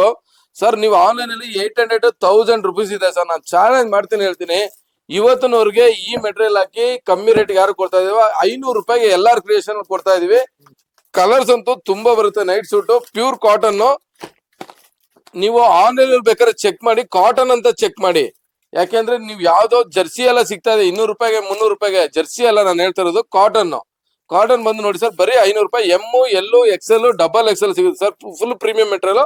ಸರ್. ನೀವು ಆನ್ಲೈನ್ ಅಲ್ಲಿ 800 1000 ರೂಪೀಸ್ ಇದೆ ಸರ್. ನಾನು ಚಾಲೆಂಜ್ ಮಾಡ್ತೀನಿ, ಹೇಳ್ತೀನಿ, ಇವತ್ತಿನವರೆಗೆ ಈ ಮೆಟೀರಿಯಲ್ ಹಾಕಿ ಕಮ್ಮಿ ರೇಟ್ ಯಾರು ಕೊಡ್ತಾ ಇದೀವಿ? 500 ರೂಪಾಯಿಗೆ ಎಲ್ಲಾರ್ ಕ್ರಿಯೇಷನ್ ಕೊಡ್ತಾ ಇದೀವಿ. ಕಲರ್ಸ್ ಅಂತೂ ತುಂಬಾ ಬರುತ್ತೆ. Night suit pure cotton. ನೀವು ಆನ್ಲೈನ್ ಅಲ್ಲಿ ಬೇಕಾದ್ರೆ ಚೆಕ್ ಮಾಡಿ, ಕಾಟನ್ ಅಂತ ಚೆಕ್ ಮಾಡಿ. ಯಾಕೆಂದ್ರೆ ನೀವು ಯಾವ್ದೋ ಜರ್ಸಿ ಎಲ್ಲ ಸಿಗ್ತಾ ಇದೆ 200 ರೂಪಾಯಿಗೆ 300 ರೂಪಾಯಿಗೆ. ಜರ್ಸಿ ಎಲ್ಲ ನಾನು ಹೇಳ್ತಾ ಇರೋದು ಕಾಟನ್. ಕಾಟನ್ ಬಂದು ನೋಡಿ ಸರ್, ಬರೀ 500 ರೂಪಾಯಿ. ಎಮ್, ಎಲ್, XL, XXL ಸಿಗುತ್ತೆ ಸರ್. Full premium material.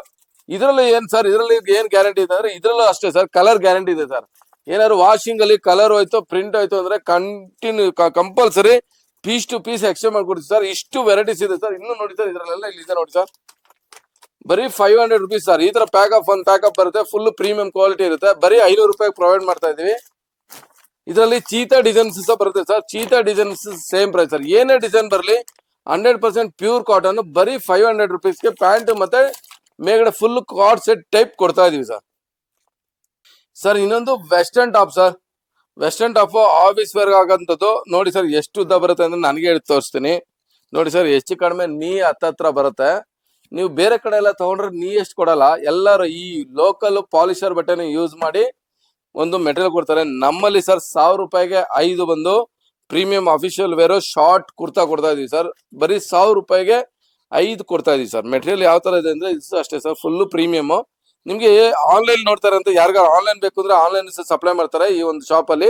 ಇದ್ರಲ್ಲಿ ಏನ್ ಸರ್, ಇದ್ರಲ್ಲಿ ಏನ್ ಗ್ಯಾರಂಟಿ ಇದೆ ಅಂದ್ರೆ ಇದ್ರಲ್ಲೂ ಅಷ್ಟೇ ಸರ್, ಕಲರ್ ಗ್ಯಾರಂಟಿ ಇದೆ ಸರ್. ಏನಾದ್ರು ವಾಷಿಂಗ್ ಅಲ್ಲಿ ಕಲರ್ ಹೋಯ್ತು, ಪ್ರಿಂಟ್ ಹೋಯ್ತು ಅಂದ್ರೆ compulsory piece to piece exchange ಮಾಡ್ಕೊಡ್ತೀವಿ ಸರ್. ಇಷ್ಟು ವೆರೈಟೀಸ್ ಇದೆ ಸರ್. ಇನ್ನು ನೋಡಿ ಸರ್, ಇದ್ರಲ್ಲೆಲ್ಲ ಇಲ್ಲಿ ಇದೆ ನೋಡಿ ಸರ್. ಬರೀ 500 ರೂಪೀಸ್ ಸರ್. ಈ ತರ ಪ್ಯಾಕಪ್ ಒಂದು ಪ್ಯಾಕಪ್ ಬರುತ್ತೆ, ಫುಲ್ ಪ್ರೀಮಿಯಂ ಕ್ವಾಲಿಟಿ ಇರುತ್ತೆ. ಬರೀ 500 ರೂಪಾಯಿ ಪ್ರೊವೈಡ್ ಮಾಡ್ತಾ ಇದೀವಿ. ಇದರಲ್ಲಿ ಚೀತಾ ಡಿಸೈನ್ಸ್ ಸಹ ಬರುತ್ತೆ sir. Cheetah designs same price sir. ಏನೇ ಡಿಸೈನ್ ಬರಲಿ 100% ಪ್ಯೂರ್ ಕಾಟನ್. ಬರೀ 500 ರೂಪೀಸ್ಗೆ ಪ್ಯಾಂಟ್ ಮತ್ತೆ ಮೇಲ್ಗಡೆ ಫುಲ್ ಕಾರ್ಡ್ ಸೆಟ್ ಟೈಪ್ ಕೊಡ್ತಾ ಇದೀವಿ ಸರ್. ಸರ್, ಇನ್ನೊಂದು western top sir. Western top office wear ಆಗಂತದ್ದು. ನೋಡಿ ಸರ್, ಎಷ್ಟು ಉದ್ದ ಬರುತ್ತೆ ಅಂದ್ರೆ ನನಗೆ ಹೇಳಿ ತೋರಿಸ್ತೀನಿ. ನೋಡಿ ಸರ್, ಹೆಚ್ಚು ಕಡಿಮೆ ನೀ ಹತ್ತತ್ರ ಬರುತ್ತೆ. ನೀವು ಬೇರೆ ಕಡೆ ಎಲ್ಲ ತಗೊಂಡ್ರೆ ನೀ ಎಷ್ಟು ಕೊಡಲ್ಲ. ಎಲ್ಲರೂ ಈ ಲೋಕಲ್ ಪಾಲಿಶರ್ ಬಟ್ಟೆನ ಯೂಸ್ ಮಾಡಿ ಒಂದು ಮೆಟೀರಿಯಲ್ ಕೊಡ್ತಾರೆ. ನಮ್ಮಲ್ಲಿ ಸರ್ 1000 ರೂಪಾಯಿಗೆ 5 ಬಂದು premium official wear short kurta ಕೊಡ್ತಾ ಇದೀವಿ ಸರ್. ಬರೀ 1000 ರೂಪಾಯಿಗೆ 5 ಕೊಡ್ತಾ ಇದೀವಿ ಸರ್. ಮೆಟೀರಿಯಲ್ ಯಾವ ತರ ಇದೆ ಅಂದ್ರೆ ಇದು ಅಷ್ಟೇ ಸರ್, ಫುಲ್ ಪ್ರೀಮಿಯಮ್. ನಿಮ್ಗೆ ಆನ್ಲೈನ್ ನೋಡ್ತಾರೆ ಅಂತ ಯಾರಿಗಾರು ಆನ್ಲೈನ್ ಬೇಕು ಅಂದ್ರೆ ಆನ್ಲೈನ್ ಸಪ್ಲೈ ಮಾಡ್ತಾರೆ ಈ ಒಂದು ಶಾಪ್ ಅಲ್ಲಿ.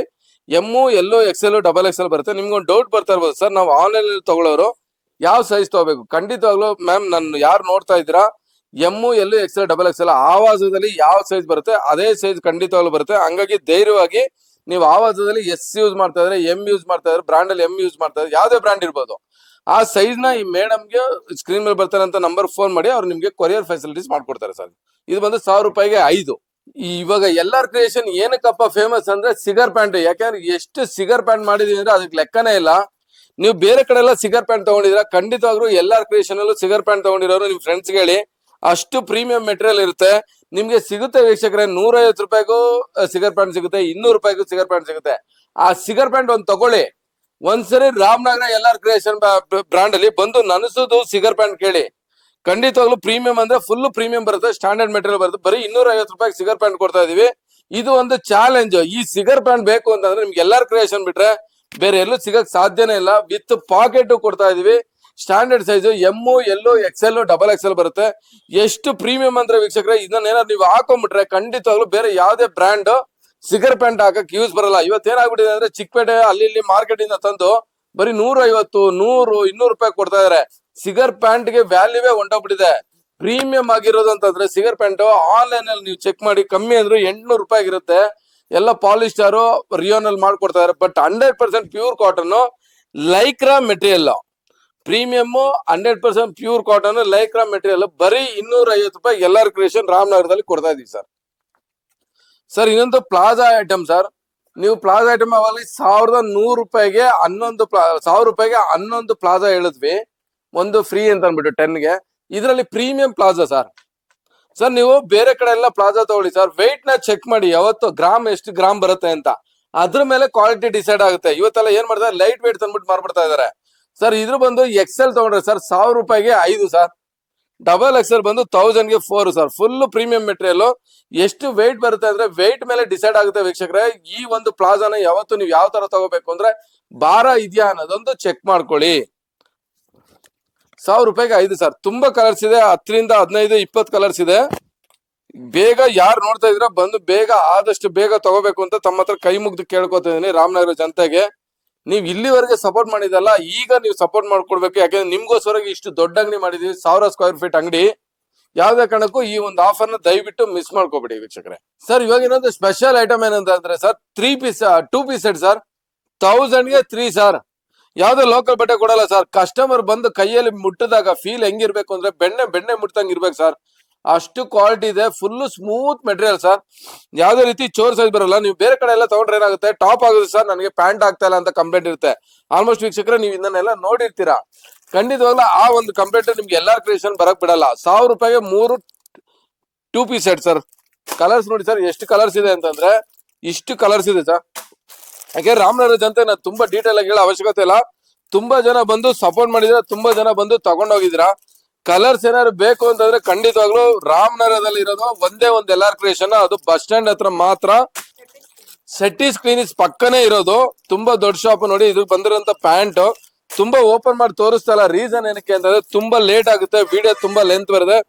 ಎಮ್, ಎಲ್, XL, XXL ಬರುತ್ತೆ. ನಿಮ್ಗೆ ಒಂದು ಡೌಟ್ ಬರ್ತಾ ಇರ್ಬೋದು ಸರ್, ನಾವು ಆನ್ಲೈನ್ ಅಲ್ಲಿ ತಗೊಳ್ಳೋರು ಯಾವ ಸೈಜ್ ತಗೋಬೇಕು? ಖಂಡಿತವಾಗ್ಲು ಮ್ಯಾಮ್, ನಾನು ಯಾರು ನೋಡ್ತಾ ಇದ್ದೀರಾ ಎಮ್, ಎಲ್, XL, XXL ಆವಾಜದಲ್ಲಿ ಯಾವ ಸೈಜ್ ಬರುತ್ತೆ ಅದೇ ಸೈಜ್ ಖಂಡಿತವಾಗ್ಲು ಬರುತ್ತೆ. ಹಂಗಾಗಿ ಧೈರ್ಯವಾಗಿ ನೀವು ಆವಾಜದಲ್ಲಿ ಎಸ್ ಯೂಸ್ ಮಾಡ್ತಾ ಇದ್ರೆ, ಎಂ ಯೂಸ್ ಮಾಡ್ತಾ ಇದ್ರೆ, ಬ್ರಾಂಡ್ ಅಲ್ಲಿ ಎಂ ಯೂಸ್ ಮಾಡ್ತಾ ಇದ್ರೆ, ಯಾವ್ದೇ ಬ್ರಾಂಡ್ ಇರ್ಬೋದು, ಆ ಸೈಜ್ ನ ಈ ಮೇಡಮ್ಗೆ ಸ್ಕ್ರೀನ್ ಮೇಲೆ ಬರ್ತಾರೆ ಅಂತ ನಂಬರ್ ಫೋನ್ ಮಾಡಿ ಅವ್ರು ನಿಮ್ಗೆ ಕೊರಿಯರ್ ಫೆಸಿಲಿಟೀಸ್ ಮಾಡ್ಕೊಡ್ತಾರೆ ಸರ್. ಇದು ಬಂದು 1000 ರೂಪಾಯಿಗೆ 5. ಇವಾಗ ಎಲ್ಲಾರ್ ಕ್ರಿಯೇಷನ್ ಏನಕ್ಕಪ್ಪ ಫೇಮಸ್ ಅಂದ್ರೆ ಸಿಗರ್ ಪ್ಯಾಂಟ್. ಯಾಕಂದ್ರೆ ಎಷ್ಟು ಸಿಗರ್ ಪ್ಯಾಂಟ್ ಮಾಡಿದೀವಿ ಅಂದ್ರೆ ಅದಕ್ಕೆ ಲೆಕ್ಕನೇ ಇಲ್ಲ. ನೀವು ಬೇರೆ ಕಡೆ ಎಲ್ಲ ಸಿಗರ್ ಪ್ಯಾಂಟ್ ತಗೊಂಡಿದ್ರ, ಖಂಡಿತವಾಗ್ಲೂ ಎಲ್ಲಾರ್ ಕ್ರಿಯೇಷನ್ ಅಲ್ಲೂ ಸಿಗರ್ ಪ್ಯಾಂಟ್ ತಗೊಂಡಿರೋರು ನಿಮ್ ಫ್ರೆಂಡ್ಸ್ ಹೇಳಿ. ಅಷ್ಟು ಪ್ರೀಮಿಯಂ ಮೆಟೀರಿಯಲ್ ಇರುತ್ತೆ. ನಿಮ್ಗೆ ಸಿಗುತ್ತೆ ವೀಕ್ಷಕರೇ, 150 ರೂಪಾಯಿಗೂ ಸಿಗರ್ ಪ್ಯಾಂಟ್ ಸಿಗುತ್ತೆ, 200 ರೂಪಾಯಿಗೂ ಸಿಗರ್ ಪ್ಯಾಂಟ್ ಸಿಗುತ್ತೆ. ಆ ಸಿಗರ್ ಪ್ಯಾಂಟ್ ಒಂದು ತಗೊಳ್ಳಿ. ಒಂದ್ಸರಿ ರಾಮನಗರ ಎಲ್ಲಾರ್ ಕ್ರಿಯೇಷನ್ ಬ್ರಾಂಡ್ ಅಲ್ಲಿ ಬಂದು ನನಸುದು ಸಿಗರ್ ಪ್ಯಾಂಟ್ ಕೇಳಿ. ಖಂಡಿತವಾಗ್ಲೂ ಪ್ರೀಮಿಯಂ ಅಂದ್ರೆ ಫುಲ್ ಪ್ರೀಮಿಯಂ ಬರುತ್ತೆ, ಸ್ಟ್ಯಾಂಡರ್ಡ್ ಮೆಟೀರಿಯಲ್ ಬರುತ್ತೆ. ಬರೀ 250 ರೂಪಾಯಿಗೆ ಸಿಗರ್ ಪ್ಯಾಂಟ್ ಕೊಡ್ತಾ ಇದೀವಿ. ಇದು ಒಂದು ಚಾಲೆಂಜ್. ಈ ಸಿಗರ್ ಪ್ಯಾಂಟ್ ಬೇಕು ಅಂತಂದ್ರೆ ನಿಮ್ಗೆ ಎಲ್ಲಾರ್ ಕ್ರಿಯೇಷನ್ ಬಿಟ್ರೆ ಬೇರೆ ಎಲ್ಲೂ ಸಿಗಕ್ ಸಾಧ್ಯನೇ ಇಲ್ಲ. ವಿತ್ ಪಾಕೆಟ್ ಕೊಡ್ತಾ ಇದೀವಿ. Standard size M L XL XXL ಬರುತ್ತೆ. ಎಷ್ಟು ಪ್ರೀಮಿಯಂ ಅಂದ್ರೆ ವೀಕ್ಷಕರೇ, ಇದನ್ನೇನಾದ್ರು ನೀವು ಹಾಕೊಂಡ್ಬಿಟ್ರೆ ಖಂಡಿತವಾಗ್ಲೂ ಬೇರೆ ಯಾವ್ದೇ ಬ್ರ್ಯಾಂಡ್ ಸಿಗರ್ ಪ್ಯಾಂಟ್ ಹಾಕಕ್ ಯೂಸ್ ಬರಲ್ಲ. ಇವತ್ತೇನಾಗ್ಬಿಟ್ಟಿದೆ ಅಂದ್ರೆ ಚಿಕ್ಕಪೇಟೆ ಅಲ್ಲಿ ಇಲ್ಲಿ ಮಾರ್ಕೆಟ್ ಇಂದ ತಂದು ಬರೀ 150, 100, 200 ರೂಪಾಯಿ ಕೊಡ್ತಾ ಇದಾರೆ. ಸಿಗರ್ ಪ್ಯಾಂಟ್ ಗೆ ವ್ಯಾಲ್ಯೂವೇ ಹೊಂಟೋಗ್ಬಿಟ್ಟಿದೆ. ಪ್ರೀಮಿಯಂ ಆಗಿರೋದು ಅಂತಂದ್ರೆ ಸಿಗರ್ ಪ್ಯಾಂಟ್ ಆನ್ಲೈನ್ ಅಲ್ಲಿ ನೀವು ಚೆಕ್ ಮಾಡಿ, ಕಮ್ಮಿ ಅಂದ್ರೆ 800 ರೂಪಾಯಿ ಇರುತ್ತೆ. ಎಲ್ಲ ಪಾಲಿಸ್ಟರ್ ರಿಯೋನ್ ಅಲ್ಲಿ ಮಾಡ್ಕೊಡ್ತಾ ಇದಾರೆ. But 100% pure cotton, Lycra material, premium 100% pure cotton Lycra material ಬರೀ 250 ರೂಪಾಯಿ ಎಲ್ಲಾರ್ ಕ್ರಿಯೇಷನ್ ರಾಮನಗರದಲ್ಲಿ ಕೊಡ್ತಾ ಇದೀವಿ ಸರ್. ಸರ್ ಇನ್ನೊಂದು ಪ್ಲಾಜಾ ಐಟಮ್ ಸರ್. ನೀವು ಪ್ಲಾಜಾ ಐಟಮ್ ಅವಾಗ 1100 ರೂಪಾಯಿಗೆ 1000 ರೂಪಾಯಿಗೆ 11 ಪ್ಲಾಜಾ ಹೇಳಿದ್ವಿ, ಒಂದು ಫ್ರೀ ಅಂತ ಅಂದ್ಬಿಟ್ಟು 10ಗೆ. ಇದರಲ್ಲಿ ಪ್ರೀಮಿಯಂ ಪ್ಲಾಜಾ ಸರ್. ಸರ್ ನೀವು ಬೇರೆ ಕಡೆ ಎಲ್ಲ ಪ್ಲಾಜಾ ತಗೊಳ್ಳಿ ಸರ್, ವೆಯ್ಟ್ ನ ಚೆಕ್ ಮಾಡಿ ಯಾವತ್ತು ಗ್ರಾಮ್ ಎಷ್ಟು ಗ್ರಾಮ್ ಬರುತ್ತೆ ಅಂತ, ಅದ್ರ ಮೇಲೆ ಕ್ವಾಲಿಟಿ ಡಿಸೈಡ್ ಆಗುತ್ತೆ. ಇವತ್ತೆಲ್ಲ ಏನ್ ಮಾಡ್ತಾರೆ, ಲೈಟ್ ವೇಟ್ ತಂದ್ಬಿಟ್ಟು ಮಾರ್ಬಿಡ್ತಾ ಇದಾರೆ ಸರ್. ಇದ್ರ ಬಂದು XL ತಗೊಂಡ್ರೆ ಸರ್ 1000 ರೂಪಾಯಿಗೆ 5 ಸರ್, XXL ಬಂದು 1000ಗೆ 4 ಸರ್. Full premium material. ಎಷ್ಟು ವೆಯ್ಟ್ ಬರುತ್ತೆ ಅಂದ್ರೆ ವೆಯ್ಟ್ ಮೇಲೆ ಡಿಸೈಡ್ ಆಗುತ್ತೆ ವೀಕ್ಷಕರೇ. ಈ ಒಂದು ಪ್ಲಾಜಾನ ಯಾವತ್ತು ನೀವು ಯಾವ ತರ ತಗೋಬೇಕು ಅಂದ್ರೆ ಭಾರ ಇದೆಯಾ ಅನ್ನೋದೊಂದು ಚೆಕ್ ಮಾಡ್ಕೊಳ್ಳಿ. 1000 ರೂಪಾಯಿಗೆ 5 ಸರ್. ತುಂಬಾ ಕಲರ್ಸ್ ಇದೆ, 10ರಿಂದ 15, 20 ಕಲರ್ಸ್ ಇದೆ. ಬೇಗ ಯಾರು ನೋಡ್ತಾ ಇದ್ರ ಬಂದು ಬೇಗ ಆದಷ್ಟು ಬೇಗ ತಗೋಬೇಕು ಅಂತ ತಮ್ಮ ಹತ್ರ ಕೈ ಮುಗ್ದು ಕೇಳ್ಕೊತಿದೀನಿ ರಾಮನಗರ ಜನತೆಗೆ. ನೀವ್ ಇಲ್ಲಿವರೆಗೆ ಸಪೋರ್ಟ್ ಮಾಡಿದಲ್ಲ, ಈಗ ನೀವು ಸಪೋರ್ಟ್ ಮಾಡ್ಕೊಡ್ಬೇಕು. ಯಾಕಂದ್ರೆ ನಿಮ್ಗೋಸ್ಕರ ಇಷ್ಟು ದೊಡ್ಡ ಅಂಗಡಿ ಮಾಡಿದೀವಿ, 1000 ಸ್ಕ್ವೇರ್ ಫೀಟ್ ಅಂಗಡಿ. ಯಾವ್ದೇ ಕಾರಣಕ್ಕೂ ಈ ಒಂದು ಆಫರ್ ನ ದಯವಿಟ್ಟು ಮಿಸ್ ಮಾಡ್ಕೋಬೇಡಿ ವೀಕ್ಷಕರೇ. ಸರ್ ಇವಾಗ ಇನ್ನೊಂದು ಸ್ಪೆಷಲ್ ಐಟಮ್ ಏನಂತಂದ್ರೆ ಸರ್, 2 ಪೀಸ್ ಸೆಟ್ ಸರ್, 1000ಗೆ 3 ಸರ್. ಯಾವ್ದೇ ಲೋಕಲ್ ಬಟ್ಟೆ ಕೊಡಲ್ಲ ಸರ್. ಕಸ್ಟಮರ್ ಬಂದು ಕೈಯಲ್ಲಿ ಮುಟ್ಟಿದಾಗ ಫೀಲ್ ಹೆಂಗಿರ್ಬೇಕು ಅಂದ್ರೆ ಬೆಣ್ಣೆ ಮುಟ್ಟಂಗ್ ಇರ್ಬೇಕು ಸರ್. ಅಷ್ಟು ಕ್ವಾಲಿಟಿ ಇದೆ, ಫುಲ್ ಸ್ಮೂತ್ ಮೆಟೀರಿಯಲ್ ಸರ್. ಯಾವ್ದೇ ರೀತಿ ಚೋರ್ ಸೈಜ್ ಬರಲ್ಲ. ನೀವು ಬೇರೆ ಕಡೆ ಎಲ್ಲ ತಗೊಂಡ್ರೆ ಏನಾಗುತ್ತೆ, ಟಾಪ್ ಆಗುತ್ತೆ ಸರ್, ನನಗೆ ಪ್ಯಾಂಟ್ ಆಗ್ತಾ ಇಲ್ಲ ಅಂತ ಕಂಪ್ಲೇಂಟ್ ಇರುತ್ತೆ. ಆಲ್ಮೋಸ್ಟ್ ವೀಕ್ಷಕರೇ ನೀವು ಇದನ್ನೆಲ್ಲ ನೋಡಿರ್ತೀರಾ. ಖಂಡಿತವಾಗ್ಲೂ ಆ ಒಂದು ಕಂಪ್ಲೇಂಟ್ ನಿಮ್ಗೆ ಎಲ್ಲಾರ್ ಕ್ರಿಯೇಷನ್ ಬರಕ್ ಬಿಡಲ್ಲ. 1000 ರೂಪಾಯಿಗೆ 2 ಪೀಸ್ ಸೆಟ್ ಸರ್. ಕಲರ್ಸ್ ನೋಡಿ ಸರ್, ಎಷ್ಟು ಕಲರ್ಸ್ ಇದೆ ಅಂತಂದ್ರೆ ಇಷ್ಟು ಕಲರ್ಸ್ ಇದೆ ಸರ್. ಯಾಕೆ ರಾಮನಗರ ಜನತೆ ನಾನು ತುಂಬಾ ಡೀಟೇಲ್ ಆಗಿ ಹೇಳೋ ಅವಶ್ಯಕತೆ ಇಲ್ಲ. ತುಂಬಾ ಜನ ಬಂದು ಸಪೋರ್ಟ್ ಮಾಡಿದ್ರ, ತುಂಬಾ ಜನ ಬಂದು ತಗೊಂಡೋಗಿದ್ರ. ಕಲರ್ಸ್ ಏನಾದ್ರು ಬೇಕು ಅಂತಂದ್ರೆ ಖಂಡಿತವಾಗ್ಲೂ ರಾಮನಗರದಲ್ಲಿ ಇರೋದು ಒಂದೇ ಒಂದು ಎಲ್ಲಾರ್ ಕ್ರಿಯೇಷನ್, ಅದು ಬಸ್ ಸ್ಟ್ಯಾಂಡ್ ಹತ್ರ ಮಾತ್ರ. ಸೆಟ್ಟಿಸ್ ಕ್ಲಿನಿಕ್ಸ್ ಪಕ್ಕನೇ ಇರೋದು. ತುಂಬಾ ದೊಡ್ಡ ಶಾಪ್. ನೋಡಿ ಇದು ಬಂದಿರೋಂತ ಪ್ಯಾಂಟ್ ತುಂಬಾ ಓಪನ್ ಮಾಡಿ ತೋರಿಸ್ತಾ ಇಲ್ಲ. ರೀಸನ್ ಏನಕ್ಕೆ ಅಂತಂದ್ರೆ ತುಂಬಾ ಲೇಟ್ ಆಗುತ್ತೆ, ವಿಡಿಯೋ ತುಂಬಾ ಲೆಂತ್ ಬರುತ್ತೆ.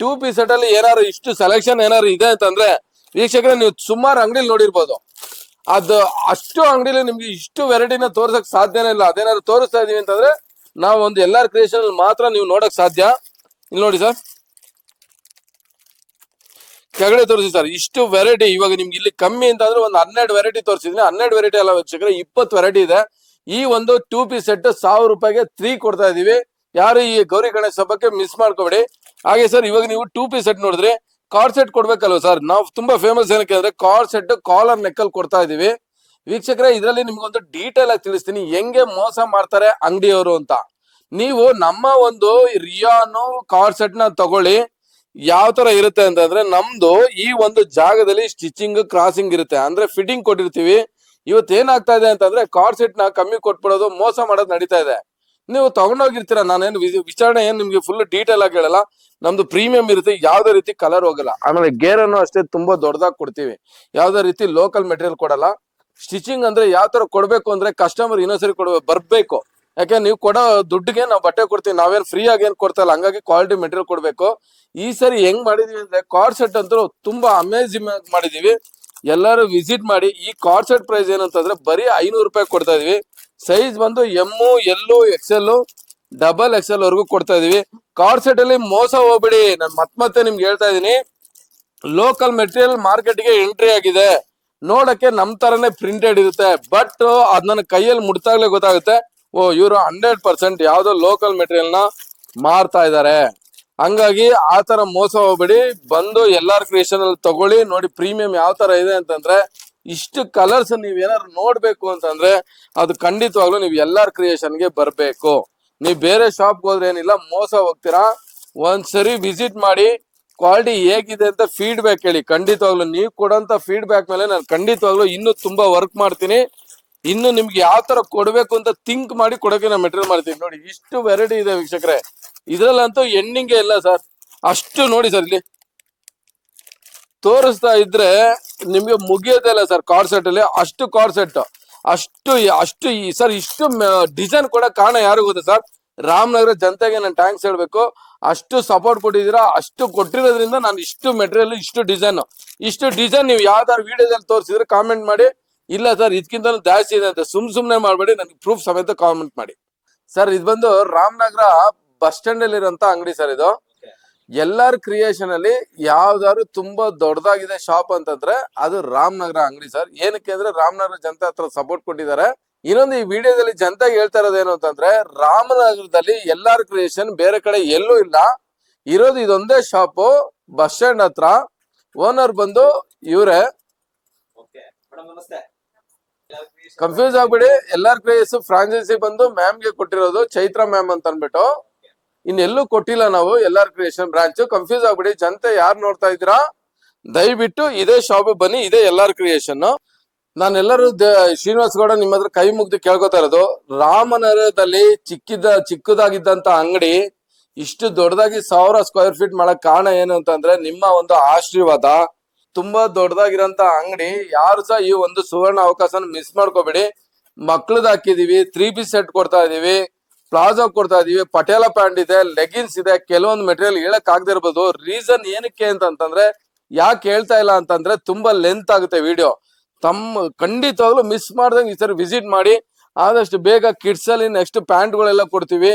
2 ಪೀಸ್ ಸೆಟ್ ಅಲ್ಲಿ ಏನಾದ್ರು ಇಷ್ಟು ಸೆಲೆಕ್ಷನ್ ಏನಾದ್ರು ಇದೆ ಅಂತಂದ್ರೆ ವೀಕ್ಷಕರೇ ನೀವು ಸುಮಾರು ಅಂಗಡಿಲಿ ನೋಡಿರ್ಬೋದು. ಅದು ಅಷ್ಟು ಅಂಗಡಿಲಿ ನಿಮ್ಗೆ ಇಷ್ಟು ವೆರೈಟಿನ ತೋರ್ಸಕ್ ಸಾಧ್ಯನೇ ಇಲ್ಲ. ಅದೇನಾದ್ರು ತೋರಿಸ್ತಾ ಇದೀವಿ ಅಂತಂದ್ರೆ ನಾವು ಒಂದು ಎಲ್ಲಾರ್ ಕ್ರಿಯೇಷನ್ ಮಾತ್ರ ನೀವು ನೋಡಕ್ ಸಾಧ್ಯ. ಇಲ್ಲಿ ನೋಡಿ ಸರ್, ಕೆಳಗಡೆ ತೋರಿಸಿ ಸರ್, ಇಷ್ಟು ವೆರೈಟಿ. ಇವಾಗ ನಿಮ್ಗೆ ಇಲ್ಲಿ ಕಮ್ಮಿ ಅಂತ ಅಂದ್ರೆ ಒಂದು 12 ವೆರೈಟಿ ತೋರಿಸಿದ್ರೆ, 12 ವೆರೈಟಿ ಅಲ್ಲ ವೀಕ್ಷಕರೇ, 20 ವೆರೈಟಿ ಇದೆ. ಈ ಒಂದು 2 ಪೀಸ್ ಸೆಟ್ 1000 ರೂಪಾಯಿಗೆ 3 ಕೊಡ್ತಾ ಇದೀವಿ. ಯಾರು ಈ ಗೌರಿ ಗಣೇಶ ಹಬ್ಬಕ್ಕೆ ಮಿಸ್ ಮಾಡ್ಕೋಬೇಡಿ. ಹಾಗೆ ಸರ್ ಇವಾಗ ನೀವು 2 ಪೀಸ್ ಸೆಟ್ ನೋಡಿದ್ರೆ ಕಾರ್ಡ್ ಸೆಟ್ ಕೊಡ್ಬೇಕಲ್ವ ಸರ್. ನಾವು ತುಂಬಾ ಫೇಮಸ್ ಏನಕ್ಕೆ ಅಂದ್ರೆ ಕಾರ್ಡ್ ಸೆಟ್ ಕಾಲರ್ ನೆಕ್ಕಲ್ ಕೊಡ್ತಾ ಇದೀವಿ ವೀಕ್ಷಕರೇ. ಇದರಲ್ಲಿ ನಿಮ್ಗೊಂದು ಡೀಟೇಲ್ ಆಗಿ ತಿಳಿಸ್ತೀನಿ ಹೆಂಗೆ ಮೋಸ ಮಾಡ್ತಾರೆ ಅಂಗಡಿಯವರು ಅಂತ. ನೀವು ನಮ್ಮ ಒಂದು ರಿಯಾನು ಕಾರ್ಡ್ ಸೆಟ್ ನ ತಗೊಳ್ಳಿ. ಯಾವ ತರ ಇರುತ್ತೆ ಅಂತಂದ್ರೆ ನಮ್ದು ಈ ಒಂದು ಜಾಗದಲ್ಲಿ ಸ್ಟಿಚಿಂಗ್ ಕ್ರಾಸಿಂಗ್ ಇರುತ್ತೆ, ಅಂದ್ರೆ ಫಿಟ್ಟಿಂಗ್ ಕೊಟ್ಟಿರ್ತೀವಿ. ಇವತ್ತು ಏನಾಗ್ತಾ ಇದೆ ಅಂತಂದ್ರೆ ಕಾರ್ಡ್ ಸೆಟ್ ನ ಕಮ್ಮಿ ಕೊಟ್ಬಿಡೋದು, ಮೋಸ ಮಾಡೋದು ನಡೀತಾ ಇದೆ. ನೀವು ತಗೊಂಡೋಗಿರ್ತೀರಾ, ನಾನೇನು ವಿಚಾರಣೆ ಏನ್ ನಿಮ್ಗೆ ಫುಲ್ ಡೀಟೇಲ್ ಆಗಿ ಹೇಳಲ್ಲ. ನಮ್ದು ಪ್ರೀಮಿಯಂ ಇರುತ್ತೆ, ಯಾವ್ದೇ ರೀತಿ ಕಲರ್ ಹೋಗಲ್ಲ. ಆಮೇಲೆ ಗೇರ್ ಅನ್ನು ಅಷ್ಟೇ ತುಂಬಾ ದೊಡ್ಡದಾಗಿ ಕೊಡ್ತೀವಿ, ಯಾವ್ದೇ ರೀತಿ ಲೋಕಲ್ ಮೆಟೀರಿಯಲ್ ಕೊಡಲ್ಲ. ಸ್ಟಿಚಿಂಗ್ ಅಂದ್ರೆ ಯಾವ ತರ ಕೊಡ್ಬೇಕು ಅಂದ್ರೆ ಕಸ್ಟಮರ್ ಇನ್ನೊಂದ್ಸರಿ ಬರ್ಬೇಕು. ಯಾಕೆ ನೀವು ಕೊಡೋ ದುಡ್ಡಿಗೆ ನಾವು ಬಟ್ಟೆ ಕೊಡ್ತೀವಿ, ನಾವೇನ್ ಫ್ರೀ ಆಗಿ ಏನ್ ಕೊಡ್ತಾ ಇಲ್ಲ. ಹಂಗಾಗಿ ಕ್ವಾಲಿಟಿ ಮೆಟೀರಿಯಲ್ ಕೊಡ್ಬೇಕು. ಈ ಸರಿ ಹೆಂಗ್ ಮಾಡಿದೀವಿ ಅಂದ್ರೆ ಕಾರ್ಡ್ ಸೆಟ್ ಅಂತೂ ತುಂಬಾ ಅಮೇಜಿಂಗ್ ಮಾಡಿದೀವಿ. ಎಲ್ಲರೂ ವಿಸಿಟ್ ಮಾಡಿ. ಈ ಕಾರ್ಡ್ ಸೆಟ್ ಪ್ರೈಸ್ ಏನಂತಂದ್ರೆ ಬರೀ 500 ರೂಪಾಯಿ ಕೊಡ್ತಾ ಇದೀವಿ. ಸೈಜ್ ಬಂದು ಎಮ್ ಎಲ್ XL XXL ವರೆಗೂ ಕೊಡ್ತಾ ಇದೀವಿ. ಕಾರ್ಡ್ ಸೆಟ್ ಅಲ್ಲಿ ಮೋಸ ಹೋಗ್ಬಿಡಿ. ನಾನು ಮತ್ತೆ ನಿಮ್ಗೆ ಹೇಳ್ತಾ ಇದೀನಿ, ಲೋಕಲ್ ಮೆಟೀರಿಯಲ್ ಮಾರ್ಕೆಟ್ ಗೆ ಎಂಟ್ರಿ ಆಗಿದೆ. ನೋಡಕ್ಕೆ ನಮ್ ತರನೇ ಪ್ರಿಂಟೆಡ್ ಇರುತ್ತೆ, ಬಟ್ ಅದ್ ನನ್ನ ಕೈಯಲ್ಲಿ ಮುಟ್ತಾಗ್ಲೇ ಗೊತ್ತಾಗುತ್ತೆ, ಓ ಇವರು 100% ಯಾವ್ದೋ ಲೋಕಲ್ ಮೆಟೀರಿಯಲ್ ನ ಮಾರ್ತಾ ಇದಾರೆ. ಹಂಗಾಗಿ ಆ ತರ ಮೋಸ ಹೋಗ್ಬೇಡಿ. ಬಂದು ಎಲ್ಲಾರ್ ಕ್ರಿಯೇಷನ್ ಅಲ್ಲಿ ತಗೊಳ್ಳಿ. ನೋಡಿ ಪ್ರೀಮಿಯಂ ಯಾವ ತರ ಇದೆ ಅಂತಂದ್ರೆ ಇಷ್ಟು ಕಲರ್ಸ್ ನೀವ್ ಏನಾದ್ರು ನೋಡ್ಬೇಕು ಅಂತಂದ್ರೆ ಅದು ಖಂಡಿತವಾಗ್ಲೂ ನೀವು ಎಲ್ಲಾರ್ ಕ್ರಿಯೇಷನ್ಗೆ ಬರ್ಬೇಕು. ನೀವ್ ಬೇರೆ ಶಾಪ್ ಹೋದ್ರೆ ಏನಿಲ್ಲ, ಮೋಸ ಹೋಗ್ತೀರಾ. ಒಂದ್ಸರಿ ವಿಸಿಟ್ ಮಾಡಿ, ಕ್ವಾಲಿಟಿ ಹೇಗಿದೆ ಅಂತ ಫೀಡ್ಬ್ಯಾಕ್ ಹೇಳಿ. ಖಂಡಿತವಾಗ್ಲು ನೀವು ಕೊಡೋಂತ ಫೀಡ್ಬ್ಯಾಕ್ ಮೇಲೆ ನಾನು ಖಂಡಿತವಾಗ್ಲು ಇನ್ನೂ ತುಂಬಾ ವರ್ಕ್ ಮಾಡ್ತೀನಿ. ಇನ್ನು ನಿಮ್ಗೆ ಯಾವ ತರ ಕೊಡ್ಬೇಕು ಅಂತ ಥಿಂಕ್ ಮಾಡಿ ಕೊಡೋಕೆ ನಾನು ಮೆಟೀರಿಯಲ್ ಮಾಡ್ತೀನಿ. ನೋಡಿ ಇಷ್ಟು ವೆರೈಟಿ ಇದೆ ವೀಕ್ಷಕರೇ, ಇದ್ರಲ್ಲಂತೂ ಎಂಡಿಂಗೇ ಇಲ್ಲ ಸರ್. ಅಷ್ಟು ನೋಡಿ ಸರ್, ಇಲ್ಲಿ ತೋರಿಸ್ತಾ ಇದ್ರೆ ನಿಮ್ಗೆ ಮುಗಿಯೋದೇ ಇಲ್ಲ ಸರ್. ಕಾರ್ಡ್ ಸೆಟ್ ಅಲ್ಲಿ ಅಷ್ಟು ಕಾರ್ಡ್ ಸೆಟ್ ಅಷ್ಟು ಅಷ್ಟು ಸರ್ ಇಷ್ಟು ಡಿಸೈನ್ ಕೂಡ ಕಾರಣ ಯಾರು ಗೊತ್ತಾ ಸರ್, ರಾಮನಗರ ಜನತೆಗೆ ನಾನು ಥ್ಯಾಂಕ್ಸ್ ಹೇಳ್ಬೇಕು. ಅಷ್ಟು ಸಪೋರ್ಟ್ ಕೊಟ್ಟಿದ್ದೀರಾ, ಅಷ್ಟು ಕೊಟ್ಟಿರೋದ್ರಿಂದ ನಾನು ಇಷ್ಟು ಮೆಟೀರಿಯಲ್, ಇಷ್ಟು ಡಿಸೈನ್ ನೀವು ಯಾವ್ದಾದ್ರು ವಿಡಿಯೋದಲ್ಲಿ ತೋರಿಸಿದ್ರೆ ಕಾಮೆಂಟ್ ಮಾಡಿ. ಇಲ್ಲ ಸರ್ ಇದಕ್ಕಿಂತ ಜಾಸ್ತಿ ಇದೆ ಅಂತ ಸುಮ್ನೆ ಮಾಡ್ಬೇಡಿ, ನನಗೆ ಪ್ರೂಫ್ ಸಮೇತ ಕಾಮೆಂಟ್ ಮಾಡಿ. ಸರ್ ಇದು ಬಂದು ರಾಮನಗರ ಬಸ್ ಸ್ಟ್ಯಾಂಡ್ ಅಲ್ಲಿ ಇರೋಂತ ಅಂಗಡಿ ಸರ್. ಇದು ಎಲ್ಲಾರ್ ಕ್ರಿಯೇಷನ್ ಅಲ್ಲಿ ಯಾವ್ದಾದ್ರು ತುಂಬಾ ದೊಡ್ಡದಾಗಿದೆ ಶಾಪ್ ಅಂತಂದ್ರೆ ಅದು ರಾಮನಗರ ಅಂಗಡಿ ಸರ್. ಏನಕ್ಕೆ ಅಂದ್ರೆ ರಾಮನಗರ ಜನತೆ ಹತ್ರ ಸಪೋರ್ಟ್ ಕೊಟ್ಟಿದ್ದಾರೆ. ಇನ್ನೊಂದು ಈ ವಿಡಿಯೋದಲ್ಲಿ ಜನತೆಗೆ ಹೇಳ್ತಾ ಇರೋದೇನು ಅಂತಂದ್ರೆ, ರಾಮನಗರದಲ್ಲಿ ಎಲ್ಲಾರ್ ಕ್ರಿಯೇಷನ್ ಬೇರೆ ಕಡೆ ಎಲ್ಲೂ ಇಲ್ಲ, ಇರೋದು ಇದೊಂದೇ ಶಾಪ್ ಬಸ್ ಸ್ಟ್ಯಾಂಡ್ ಹತ್ರ. ಓನರ್ ಬಂದು ಇವ್ರೆ. ಕನ್ಫ್ಯೂಸ್ ಆಗ್ಬಿಡಿ, ಎಲ್ಲಾರ್ ಕ್ರಿಯೇಸ್ ಫ್ರಾಂಚೈಸಿ ಬಂದು ಮ್ಯಾಮ್ಗೆ ಕೊಟ್ಟಿರೋದು, ಚೈತ್ರ ಮ್ಯಾಮ್ ಅಂತ ಅನ್ಬಿಟ್ಟು. ಇನ್ನೆಲ್ಲೂ ಕೊಟ್ಟಿಲ್ಲ ನಾವು ಎಲ್ಲಾರ್ ಕ್ರಿಯೇಷನ್ ಬ್ರಾಂಚ್. ಕನ್ಫ್ಯೂಸ್ ಆಗ್ಬಿಡಿ, ಜನತೆ ಯಾರು ನೋಡ್ತಾ ಇದ್ದೀರಾ ದಯವಿಟ್ಟು ಇದೇ ಶಾಪ್ ಬನ್ನಿ, ಇದೇ ಎಲ್ಲಾರ್ ಕ್ರಿಯೇಷನ್. ನಾನೆಲ್ಲರೂ ಶ್ರೀನಿವಾಸ್ ಗೌಡ ನಿಮ್ಮ ಹತ್ರ ಕೈ ಮುಗ್ದು ಕೇಳ್ಕೊತಾ ಇರೋದು, ರಾಮನಗರದಲ್ಲಿ ಚಿಕ್ಕದಾಗಿದ್ದಂತ ಅಂಗಡಿ ಇಷ್ಟು ದೊಡ್ಡದಾಗಿ 1000 ಸ್ಕ್ವೇರ್ ಫೀಟ್ ಮಾಡಕ್ ಕಾರಣ ಏನು ಅಂತಂದ್ರೆ ನಿಮ್ಮ ಒಂದು ಆಶೀರ್ವಾದ. ತುಂಬಾ ದೊಡ್ಡದಾಗಿರೋಂತ ಅಂಗಡಿ, ಯಾರು ಸಹ ಈ ಒಂದು ಸುವರ್ಣ ಅವಕಾಶನ ಮಿಸ್ ಮಾಡ್ಕೋಬೇಡಿ. ಮಕ್ಳದ್ ಹಾಕಿದೀವಿ, 3 ಪೀಸ್ ಸೆಟ್ ಕೊಡ್ತಾ ಇದೀವಿ, ಪ್ಲಾಜೋ ಕೊಡ್ತಾ ಇದೀವಿ, ಪಟೇಲ ಪ್ಯಾಂಟ್ ಇದೆ, ಲೆಗಿನ್ಸ್ ಇದೆ. ಕೆಲವೊಂದು ಮೆಟೀರಿಯಲ್ ಹೇಳಕ್ ಆಗದಿರ್ಬೋದು. ರೀಸನ್ ಏನಕ್ಕೆ ಅಂತಂದ್ರೆ, ಯಾಕೆ ಹೇಳ್ತಾ ಇಲ್ಲ ಅಂತಂದ್ರೆ ತುಂಬಾ ಲೆಂತ್ ಆಗುತ್ತೆ ವಿಡಿಯೋ. ಖಂಡಿತವಾಗ್ಲೂ ಮಿಸ್ ಮಾಡ್ದಂಗೆ ಈ ಸರಿ ವಿಸಿಟ್ ಮಾಡಿ. ಆದಷ್ಟು ಬೇಗ ಕಿಡ್ಸ್ ಅಲ್ಲಿ ನೆಕ್ಸ್ಟ್ ಪ್ಯಾಂಟ್ ಗಳೆಲ್ಲ ಕೊಡ್ತೀವಿ.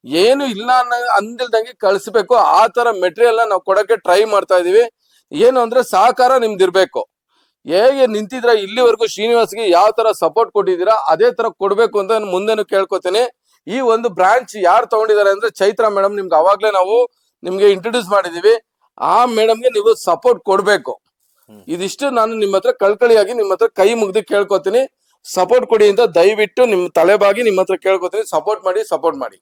ಏನು ಇಲ್ಲ ಅಂದಿಲ್ದಂಗೆ ಕಳಿಸ್ಬೇಕು, ಆ ತರ ಮೆಟೀರಿಯಲ್ ನಾವು ಕೊಡಕ್ಕೆ ಟ್ರೈ ಮಾಡ್ತಾ ಇದೀವಿ. ಏನು ಅಂದ್ರೆ ಸಹಕಾರ ನಿಮ್ದಿರ್ಬೇಕು. ಹೇಗೆ ನಿಂತಿದ್ರ ಇಲ್ಲಿವರೆಗೂ ಶ್ರೀನಿವಾಸ್ಗೆ ಯಾವ ತರ ಸಪೋರ್ಟ್ ಕೊಟ್ಟಿದ್ದೀರಾ ಅದೇ ತರ ಕೊಡ್ಬೇಕು ಅಂತ ಮುಂದೆನೂ ಕೇಳ್ಕೊತೀನಿ. ಈ ಒಂದು ಬ್ರಾಂಚ್ ಯಾರು ತಗೊಂಡಿದ್ದಾರೆ ಅಂದ್ರೆ ಚೈತ್ರ ಮೇಡಮ್. ನಿಮ್ಗೆ ಅವಾಗ್ಲೇ ನಾವು ನಿಮ್ಗೆ ಇಂಟ್ರೊಡ್ಯೂಸ್ ಮಾಡಿದೀವಿ. ಆ ಮೇಡಮ್ಗೆ ನೀವು ಸಪೋರ್ಟ್ ಕೊಡ್ಬೇಕು. ಇದಿಷ್ಟು ನಾನು ನಿಮ್ಮ ಹತ್ರ ಕಳ್ಕಳಿಯಾಗಿ ನಿಮ್ಮ ಹತ್ರ ಕೈ ಮುಗ್ದು ಕೇಳ್ಕೊತೀನಿ. ಸಪೋರ್ಟ್ ಕೊಡಿ ಅಂತ ದಯವಿಟ್ಟು ನಿಮ್ ತಲೆಬಾಗಿ ನಿಮ್ಮ ಹತ್ರ ಕೇಳ್ಕೊತೀನಿ. ಸಪೋರ್ಟ್ ಮಾಡಿ.